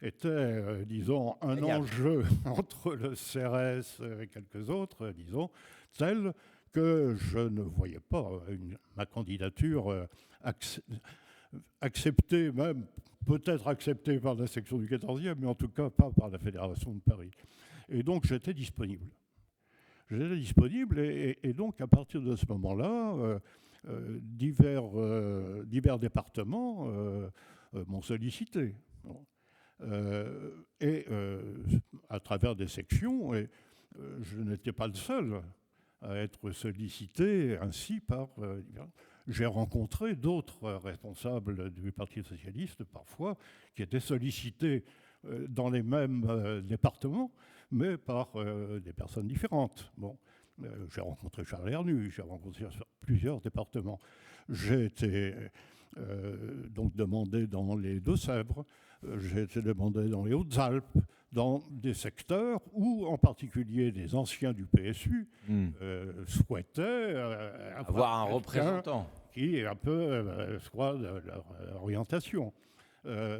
était, disons, un enjeu entre le CRS et quelques autres, disons, tel que je ne voyais pas ma candidature acceptée, même peut-être acceptée par la section du 14e, mais en tout cas pas par la Fédération de Paris. Et donc j'étais disponible. J'étais disponible et donc à partir de ce moment-là, divers départements m'ont sollicité. À travers des sections, et je n'étais pas le seul à être sollicité ainsi par... j'ai rencontré d'autres responsables du Parti socialiste, parfois, qui étaient sollicités dans les mêmes départements, mais par des personnes différentes. Bon, j'ai rencontré Charles Hernu, j'ai rencontré plusieurs départements. J'ai été donc demandé dans les Deux-Sèvres, j'ai été demandé dans les Hautes-Alpes, dans des secteurs où, en particulier, des anciens du PSU souhaitaient avoir un représentant qui un peu soit de leur orientation. À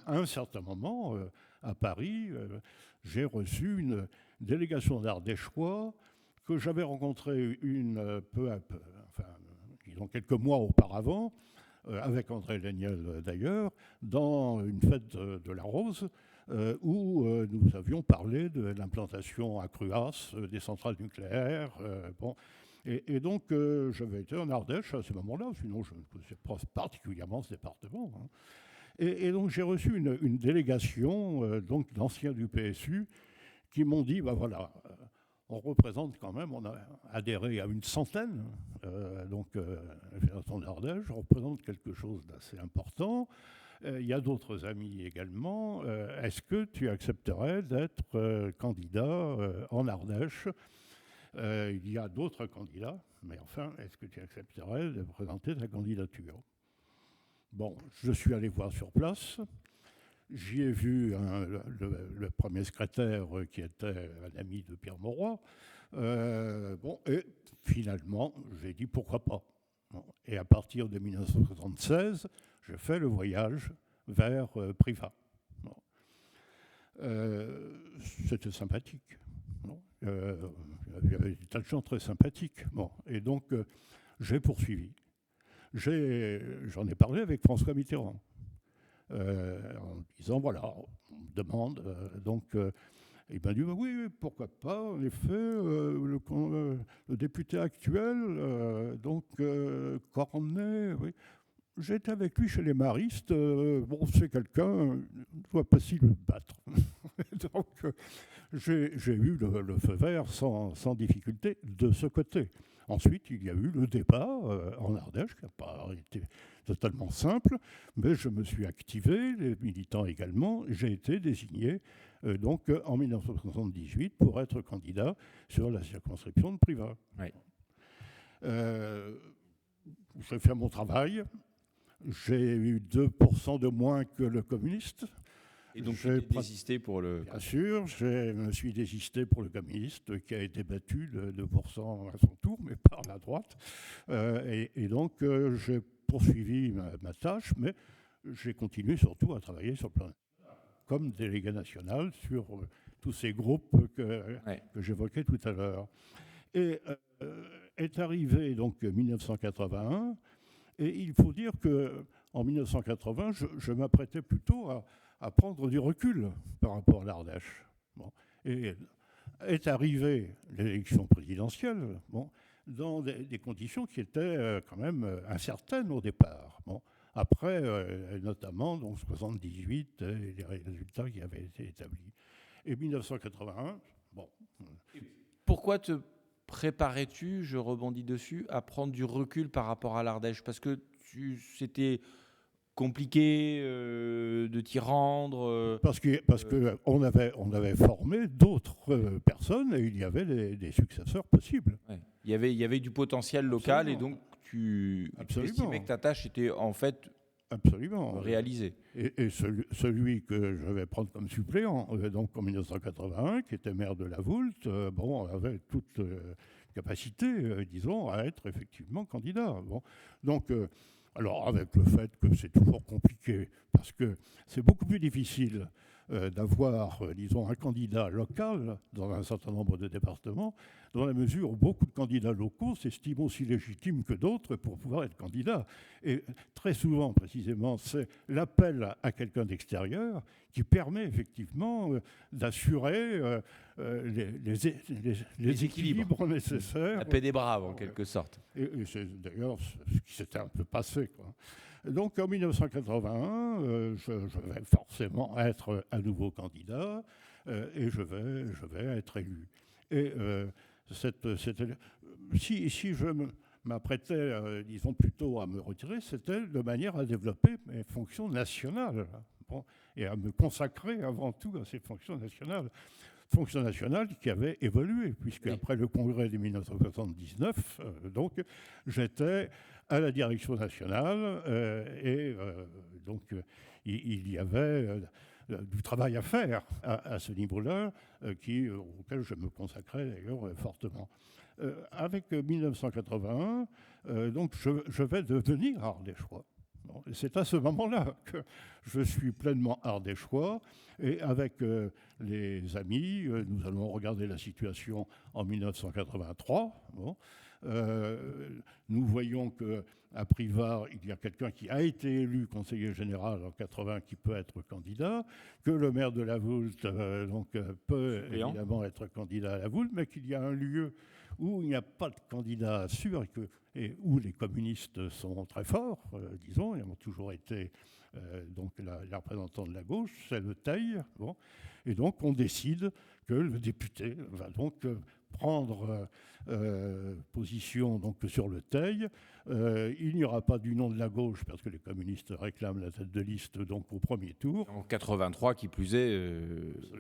un certain moment, à Paris, j'ai reçu une délégation d'Ardéchois que j'avais rencontrée disons quelques mois auparavant, avec André Léniel d'ailleurs, dans une fête de la Rose, où nous avions parlé de l'implantation à Cruas des centrales nucléaires. Et donc, j'avais été en Ardèche à ce moment-là, sinon je ne connaissais pas particulièrement ce département. Hein. Et donc, j'ai reçu une délégation donc d'anciens du PSU qui m'ont dit, voilà, on représente quand même, on a adhéré à une centaine, la Fédération d'Ardèche, on représente quelque chose d'assez important. Il y a d'autres amis également. Est-ce que tu accepterais d'être candidat en Ardèche ? Il y a d'autres candidats, mais enfin, est-ce que tu accepterais de présenter ta candidature ? Bon, je suis allé voir sur place. J'y ai vu le premier secrétaire qui était un ami de Pierre Mauroy. Et finalement, j'ai dit pourquoi pas. Bon, et à partir de 1976, j'ai fait le voyage vers Privas. Bon. C'était sympathique. Bon. Il y avait des tas de gens très sympathiques. Bon. Et donc, j'ai poursuivi. J'en ai parlé avec François Mitterrand. En disant, voilà, on me demande, il m'a dit, oui, pourquoi pas, en effet, le député actuel, Cornet, oui. J'étais avec lui chez les maristes, c'est quelqu'un, il ne doit pas s'y le battre. Donc, j'ai eu le feu vert sans difficulté de ce côté. Ensuite, il y a eu le débat en Ardèche, qui n'a pas été totalement simple, mais je me suis activé, les militants également. J'ai été désigné en 1978 pour être candidat sur la circonscription de Privas. Oui. J'ai fait mon travail. J'ai eu 2% de moins que le communiste. Et donc, J'ai tu t'es désisté pour le... Bien sûr, je me suis désisté pour le communiste qui a été battu de 2% à son tour, mais par la droite. Et donc, j'ai poursuivi ma tâche, mais j'ai continué surtout à travailler sur le plan comme délégué national sur tous ces groupes que j'évoquais tout à l'heure. Et est arrivé donc 1981, et il faut dire qu'en 1980, je m'apprêtais plutôt à prendre du recul par rapport à l'Ardèche. Bon. Et est arrivée l'élection présidentielle dans des conditions qui étaient quand même incertaines au départ. Bon. Après, notamment, donc 78, et les résultats qui avaient été établis. Et 1981, bon. Pourquoi te préparais-tu, je rebondis dessus, à prendre du recul par rapport à l'Ardèche? Parce que c'était compliqué de t'y rendre Parce qu'on avait formé d'autres personnes et il y avait des successeurs possibles. Ouais. Il y avait du potentiel local. Absolument. Et donc tu estimais que ta tâche était en fait réalisée. Et celui que je vais prendre comme suppléant, donc en 1981, qui était maire de La Voulte, avait toute capacité, disons, à être effectivement candidat. Bon. Donc, alors, avec le fait que c'est toujours compliqué, parce que c'est beaucoup plus difficile d'avoir, disons, un candidat local dans un certain nombre de départements, dans la mesure où beaucoup de candidats locaux s'estiment aussi légitimes que d'autres pour pouvoir être candidats. Et très souvent, précisément, c'est l'appel à quelqu'un d'extérieur qui permet effectivement d'assurer les équilibres nécessaires. La paix des braves, en quelque sorte. Et c'est d'ailleurs ce qui s'était un peu passé, quoi. Donc en 1981, je vais forcément être à nouveau candidat et je vais être élu. Et si je m'apprêtais, disons plutôt à me retirer, c'était de manière à développer mes fonctions nationales et à me consacrer avant tout à ces fonctions nationales. Fonctions nationales qui avaient évolué, puisque après le congrès de 1979, donc j'étais à la direction nationale donc il y avait du travail à faire à ce niveau-là, auquel je me consacrais d'ailleurs fortement. Avec 1981, donc je vais devenir ardéchois. Bon, c'est à ce moment-là que je suis pleinement ardéchois et avec les amis, nous allons regarder la situation en 1983. Bon, nous voyons qu'à Privas, il y a quelqu'un qui a été élu conseiller général en 80 qui peut être candidat, que le maire de La Voulte peut évidemment être candidat à La Voulte, mais qu'il y a un lieu où il n'y a pas de candidat sûr et où les communistes sont très forts, disons, et ont toujours été donc les représentants de la gauche, c'est le Teil. Bon, et donc on décide que le député va donc prendre position donc sur le Teil. Il n'y aura pas d'union de la gauche parce que les communistes réclament la tête de liste donc au premier tour. En 83, qui plus est,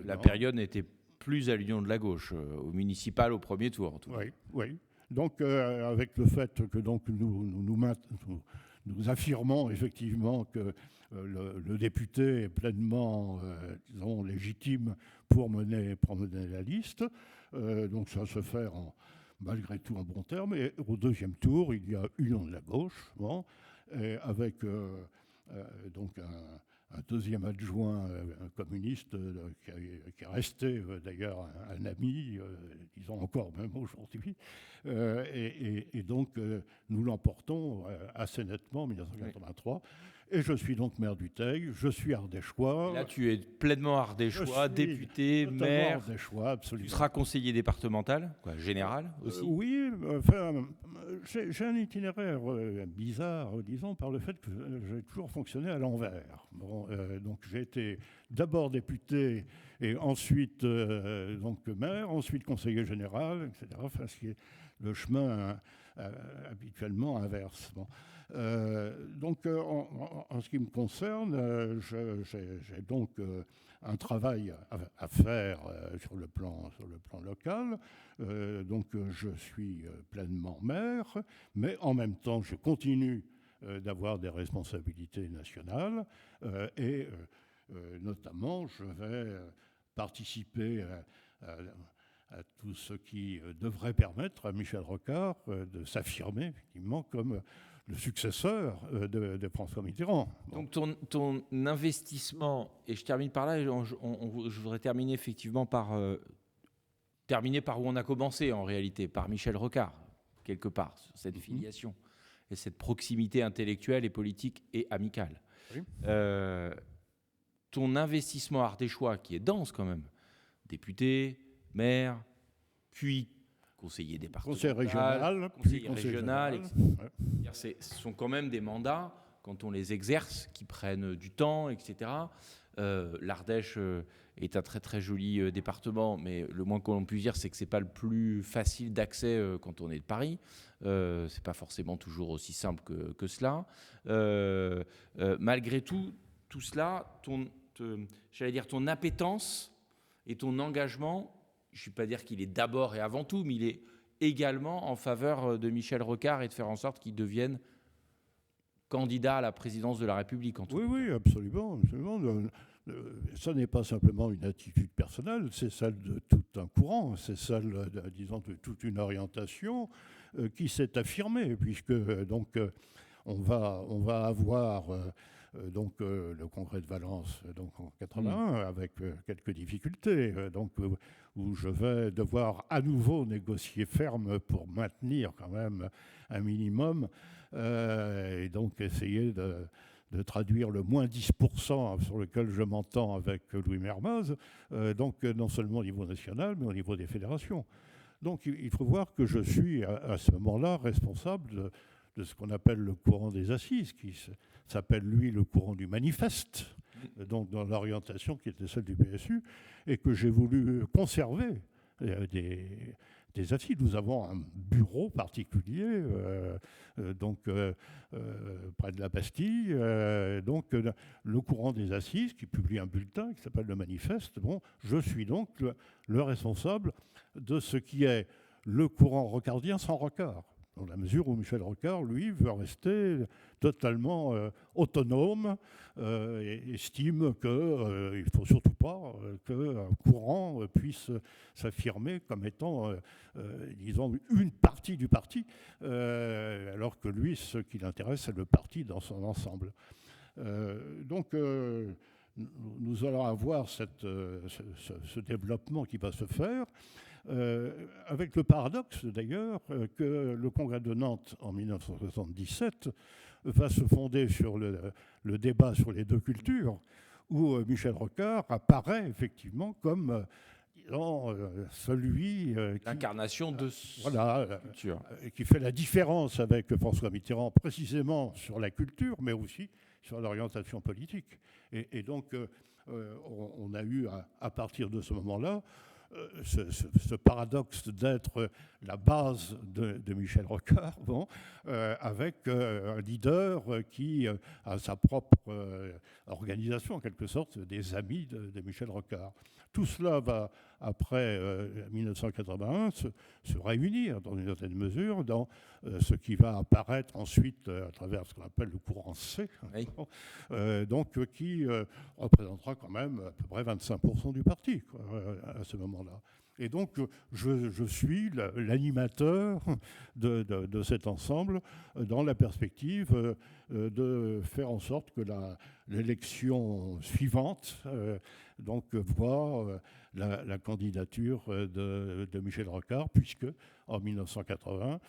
la période n'était plus à l'union de la gauche, au municipal au premier tour. En tout cas. Oui. Donc avec le fait que donc nous affirmons effectivement que le député est pleinement, disons, légitime pour mener la liste. Donc ça se fait malgré tout en bon terme. Et au deuxième tour, il y a union de la gauche, avec donc un deuxième adjoint communiste qui est resté d'ailleurs un ami, disons encore même aujourd'hui. Et donc nous l'emportons assez nettement en 1983. Et je suis donc maire du Teil, je suis ardéchois. Et là, tu es pleinement ardéchois, député, maire. Ardéchois, absolument. Tu seras conseiller départemental, général aussi. Oui, enfin, j'ai un itinéraire bizarre, disons, par le fait que j'ai toujours fonctionné à l'envers. Bon, donc j'ai été d'abord député et ensuite donc maire, ensuite conseiller général, etc. Enfin, ce qui est le chemin habituellement inverse. Bon. Donc, en ce qui me concerne, j'ai donc un travail à faire sur le plan local. Donc, je suis pleinement maire, mais en même temps, je continue d'avoir des responsabilités nationales et notamment je vais participer à tout ce qui devrait permettre à Michel Rocard de s'affirmer effectivement comme le successeur de François Mitterrand. Bon. Donc ton investissement, et je termine par là, je voudrais terminer effectivement par où on a commencé en réalité, par Michel Rocard, quelque part, sur cette filiation et cette proximité intellectuelle et politique et amicale. Oui. Ton investissement ardéchois, qui est dense quand même, député, maire, puis conseiller départemental, conseiller régional, etc. Ouais. Ce sont quand même des mandats, quand on les exerce, qui prennent du temps, etc. L'Ardèche est un très très joli département, mais le moins qu'on puisse dire, c'est que c'est pas le plus facile d'accès quand on est de Paris. C'est pas forcément toujours aussi simple que cela. Malgré tout cela, ton appétence et ton engagement, je ne vais pas dire qu'il est d'abord et avant tout, mais il est également en faveur de Michel Rocard et de faire en sorte qu'il devienne candidat à la présidence de la République. Oui, absolument. Ça n'est pas simplement une attitude personnelle, c'est celle de tout un courant, c'est celle, disons, de toute une orientation qui s'est affirmée, puisque donc on va avoir donc le congrès de Valence donc en 81 avec quelques difficultés, donc où je vais devoir à nouveau négocier ferme pour maintenir quand même un minimum et donc essayer de traduire le moins 10% sur lequel je m'entends avec Louis Mermoz, donc non seulement au niveau national, mais au niveau des fédérations. Donc il faut voir que je suis à ce moment-là responsable de ce qu'on appelle le courant des assises, qui s'appelle lui le courant du manifeste, donc dans l'orientation qui était celle du PSU, et que j'ai voulu conserver des assises. Nous avons un bureau particulier, près de la Bastille, donc le courant des assises, qui publie un bulletin qui s'appelle le Manifeste. Bon, je suis donc le responsable de ce qui est le courant rocardien sans Rocard, dans la mesure où Michel Rocard, lui, veut rester totalement autonome et estime qu'il ne faut surtout pas qu'un courant puisse s'affirmer comme étant, disons, une partie du parti, alors que lui, ce qui l'intéresse, c'est le parti dans son ensemble. Donc, nous allons avoir ce développement qui va se faire. Avec le paradoxe d'ailleurs que le congrès de Nantes en 1977 va se fonder sur le débat sur les deux cultures, où Michel Rocard apparaît effectivement comme celui l'incarnation de culture, qui fait la différence avec François Mitterrand précisément sur la culture, mais aussi sur l'orientation politique. Et donc on a eu à partir de ce moment-là ce paradoxe d'être la base de Michel Rocard, avec un leader qui a sa propre organisation, en quelque sorte, des amis de Michel Rocard. Tout cela va, après 1981, se réunir dans une certaine mesure dans ce qui va apparaître ensuite à travers ce qu'on appelle le courant C, oui. Donc qui représentera quand même à peu près 25% du parti à ce moment-là. Et donc, je suis l'animateur de cet ensemble dans la perspective de faire en sorte que l'élection suivante donc voit la candidature de Michel Rocard, puisque en 1980,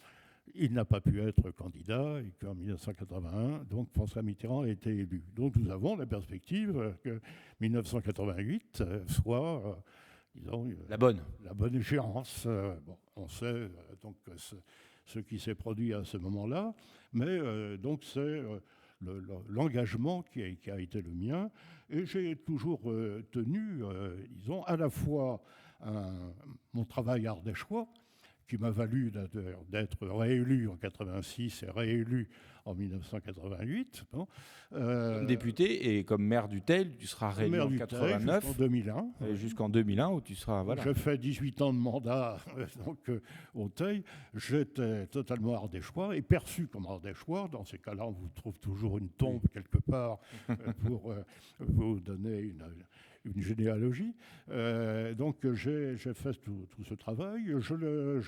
il n'a pas pu être candidat et qu'en 1981, donc François Mitterrand a été élu. Donc nous avons la perspective que 1988 soit... disons, la bonne échéance. Bon, on sait donc ce qui s'est produit à ce moment-là, mais donc c'est l'engagement qui a été le mien, et j'ai toujours tenu, disons, à la fois mon travail ardéchois qui m'a valu d'être réélu en 86 et réélu en 1988. Bon. Comme député et comme maire du Teil, tu seras réélu en 89 jusqu'en 2001. Jusqu'en 2001 où tu seras... Voilà. J'ai fait 18 ans de mandat au Teil. J'étais totalement ardéchois et perçu comme ardéchois. Dans ces cas-là, on vous trouve toujours une tombe quelque part pour vous donner une généalogie. Donc j'ai fait tout ce travail. Je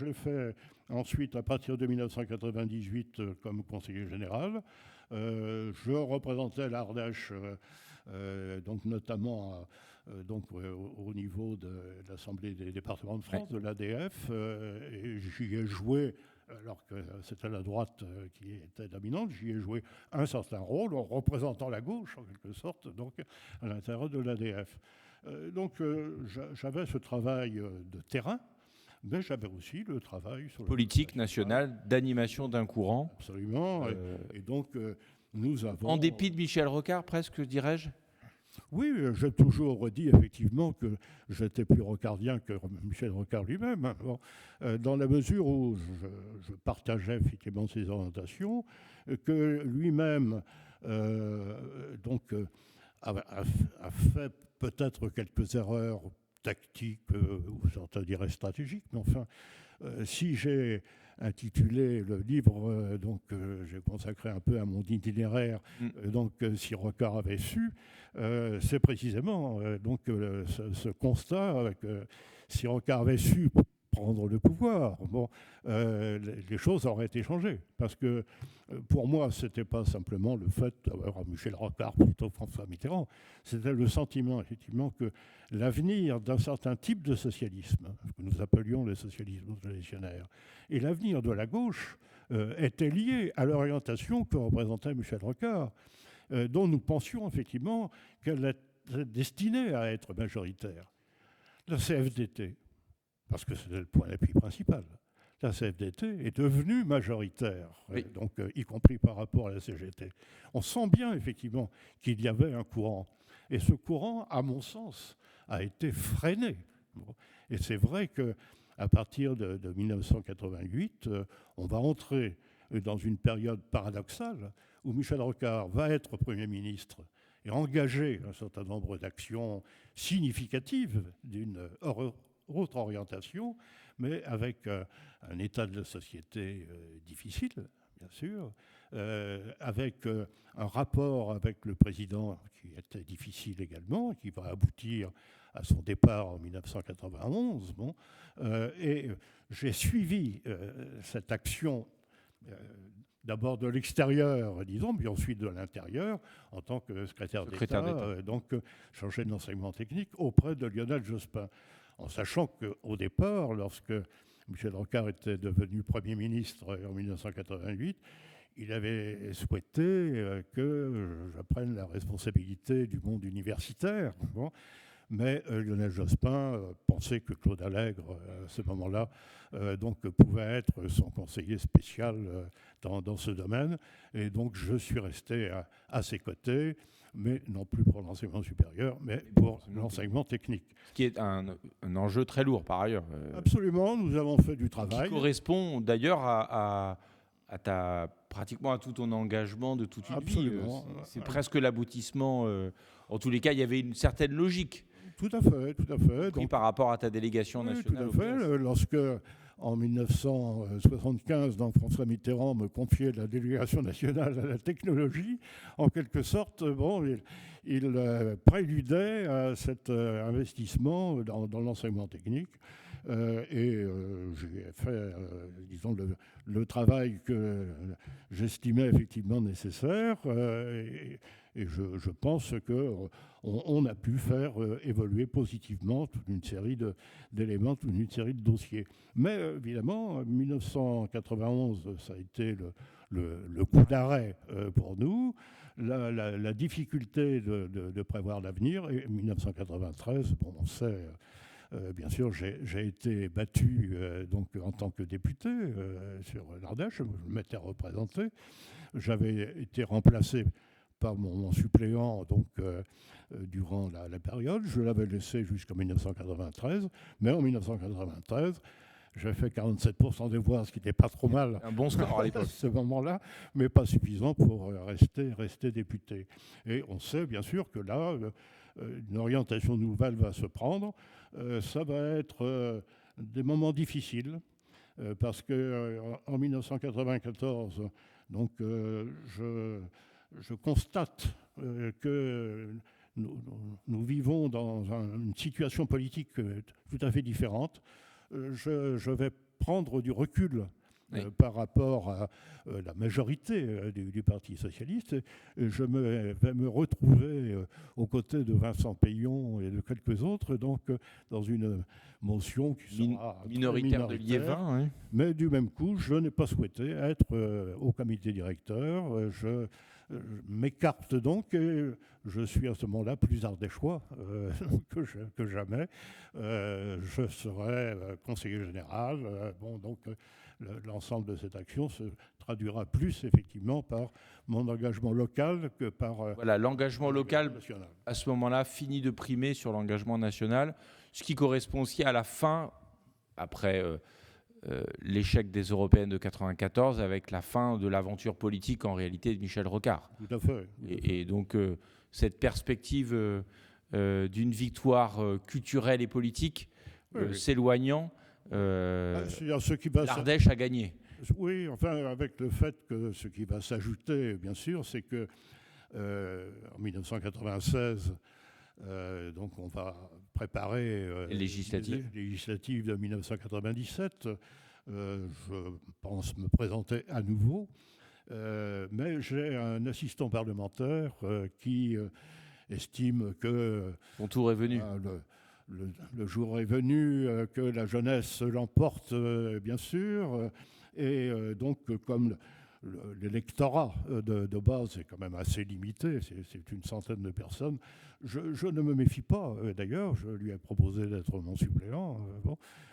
l'ai fait ensuite à partir de 1998 comme conseiller général. Je représentais l'Ardèche, donc notamment au niveau de l'Assemblée des départements de France, de l'ADF, et j'y ai joué, alors que c'était la droite qui était dominante, j'y ai joué un certain rôle en représentant la gauche, en quelque sorte, donc à l'intérieur de l'ADF. Donc j'avais ce travail de terrain, mais j'avais aussi le travail sur politique nationale d'animation d'un courant. Absolument. Et donc nous avons... En dépit de Michel Rocard, presque, dirais-je. Oui, j'ai toujours dit effectivement que j'étais plus rocardien que Michel Rocard lui-même, hein. Bon, dans la mesure où je partageais effectivement ses orientations, que lui-même a fait peut-être quelques erreurs tactiques ou certains diraient stratégiques, mais enfin, si j'ai intitulé le livre, j'ai consacré un peu à mon itinéraire, si Rocard avait su, c'est précisément ce constat, si Rocard avait su prendre le pouvoir, les choses auraient été changées. Parce que pour moi, ce n'était pas simplement le fait d'avoir Michel Rocard plutôt François Mitterrand, c'était le sentiment effectivement que l'avenir d'un certain type de socialisme, ce que nous appelions le socialisme révolutionnaire, et l'avenir de la gauche était lié à l'orientation que représentait Michel Rocard, dont nous pensions effectivement qu'elle était destinée à être majoritaire. La CFDT, parce que c'était le point d'appui principal, la CFDT est devenue majoritaire, oui. Y compris par rapport à la CGT. On sent bien effectivement qu'il y avait un courant. Et ce courant, à mon sens, a été freiné. Et c'est vrai qu'à partir de 1988, on va entrer dans une période paradoxale où Michel Rocard va être Premier ministre et engager un certain nombre d'actions significatives d'une autre orientation, mais avec un état de la société difficile, bien sûr, avec un rapport avec le président qui était difficile également, qui va aboutir à son départ en 1991. Et j'ai suivi cette action d'abord de l'extérieur, disons, puis ensuite de l'intérieur, en tant que secrétaire d'État, chargé de l'enseignement technique, auprès de Lionel Jospin. En sachant qu'au départ, lorsque Michel Rocard était devenu Premier ministre en 1988, il avait souhaité que je prenne la responsabilité du monde universitaire. Mais Lionel Jospin pensait que Claude Allègre, à ce moment-là, pouvait être son conseiller spécial dans ce domaine. Et donc, je suis resté à ses côtés, mais non plus pour l'enseignement supérieur, mais pour l'enseignement technique. Ce qui est un enjeu très lourd, par ailleurs. Absolument, nous avons fait du travail. Qui correspond d'ailleurs pratiquement à tout ton engagement de toute une Absolument. vie. C'est presque l'aboutissement. En tous les cas, il y avait une certaine logique. Tout à fait, tout à fait. Donc, par rapport à ta délégation nationale. Tout à fait. Lorsque, en 1975, François Mitterrand me confiait la délégation nationale à la technologie, en quelque sorte, il préludait à cet investissement dans l'enseignement technique. Et j'ai fait, disons, le travail que j'estimais effectivement nécessaire. Et je pense qu'on a pu faire évoluer positivement toute une série d'éléments, toute une série de dossiers. Mais évidemment, 1991, ça a été le coup d'arrêt pour nous, la difficulté de prévoir l'avenir. Et 1993, on sait... bien sûr, j'ai été battu en tant que député sur l'Ardèche, je m'étais représenté. J'avais été remplacé par mon suppléant durant la période. Je l'avais laissé jusqu'en 1993, mais en 1993, j'ai fait 47% des voix, ce qui n'était pas trop mal. Un bon score à l'époque. À ce moment-là, mais pas suffisant pour rester député. Et on sait bien sûr que là, une orientation nouvelle va se prendre. Ça va être des moments difficiles, parce qu'en 1994, donc, je constate que nous vivons dans une situation politique tout à fait différente. Je vais prendre du recul par rapport à la majorité du Parti socialiste. Je vais me retrouver aux côtés de Vincent Peillon et de quelques autres, donc dans une motion qui sera minoritaire de Liévin. Oui. Mais du même coup, je n'ai pas souhaité être au comité directeur. Je m'écarte donc et je suis à ce moment-là plus ardéchois que jamais. Je serai conseiller général. Donc l'ensemble de cette action se traduira plus effectivement par mon engagement local que par... Voilà, l'engagement local, national. À ce moment-là, finit de primer sur l'engagement national, ce qui correspond aussi à la fin, après l'échec des européennes de 1994, avec la fin de l'aventure politique en réalité de Michel Rocard. Tout à fait. Et donc cette perspective d'une victoire culturelle et politique s'éloignant, l'Ardèche a gagné. Oui, enfin, avec le fait que ce qui va s'ajouter, bien sûr, c'est que en 1996, donc on va préparer les législatives de 1997. Je pense me présenter à nouveau, mais j'ai un assistant parlementaire qui estime que son tour est venu. Le jour est venu, que la jeunesse l'emporte, bien sûr, et donc comme l'électorat de base est quand même assez limité, c'est une centaine de personnes, je ne me méfie pas, d'ailleurs, je lui ai proposé d'être mon suppléant,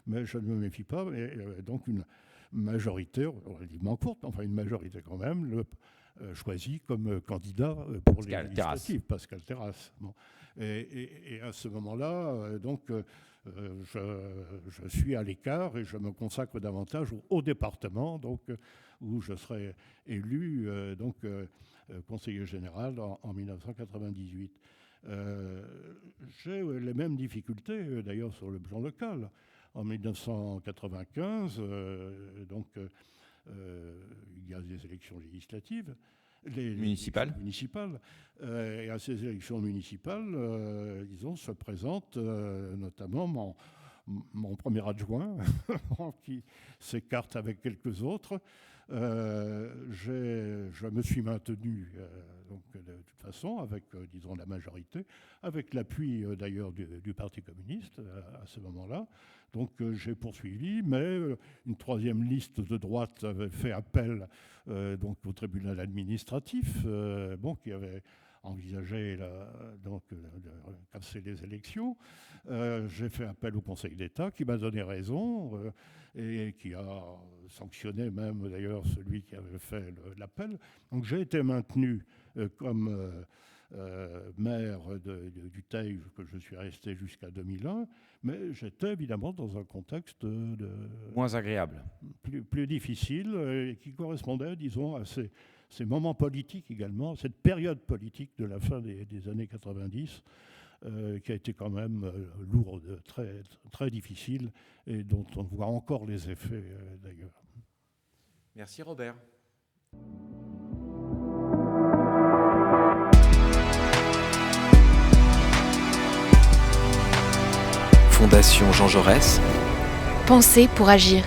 mais je ne me méfie pas, et donc une majorité, relativement courte, enfin une majorité quand même, choisit comme candidat pour les législatives, Pascal Terrasse. Bon. Et à ce moment-là, donc, je suis à l'écart et je me consacre davantage au département, donc, où je serai élu conseiller général en 1998. J'ai les mêmes difficultés, d'ailleurs, sur le plan local. En 1995, il y a des élections législatives. Les municipales. Et à ces élections municipales, disons, se présente notamment mon premier adjoint, qui s'écarte avec quelques autres. Je me suis maintenu donc, de toute façon avec, disons, la majorité, avec l'appui d'ailleurs du Parti communiste à ce moment-là. Donc j'ai poursuivi, mais une troisième liste de droite avait fait appel donc, au tribunal administratif, qui avait envisagé de casser les élections. J'ai fait appel au Conseil d'État qui m'a donné raison et qui a sanctionné même d'ailleurs celui qui avait fait l'appel. Donc j'ai été maintenu comme maire du Teil, que je suis resté jusqu'à 2001, mais j'étais évidemment dans un contexte moins agréable, plus difficile, et qui correspondait, disons, à ces moments politiques également, cette période politique de la fin des années 90, qui a été quand même lourde, très, très difficile, et dont on voit encore les effets d'ailleurs. Merci Robert. Fondation Jean Jaurès. Pensez pour agir.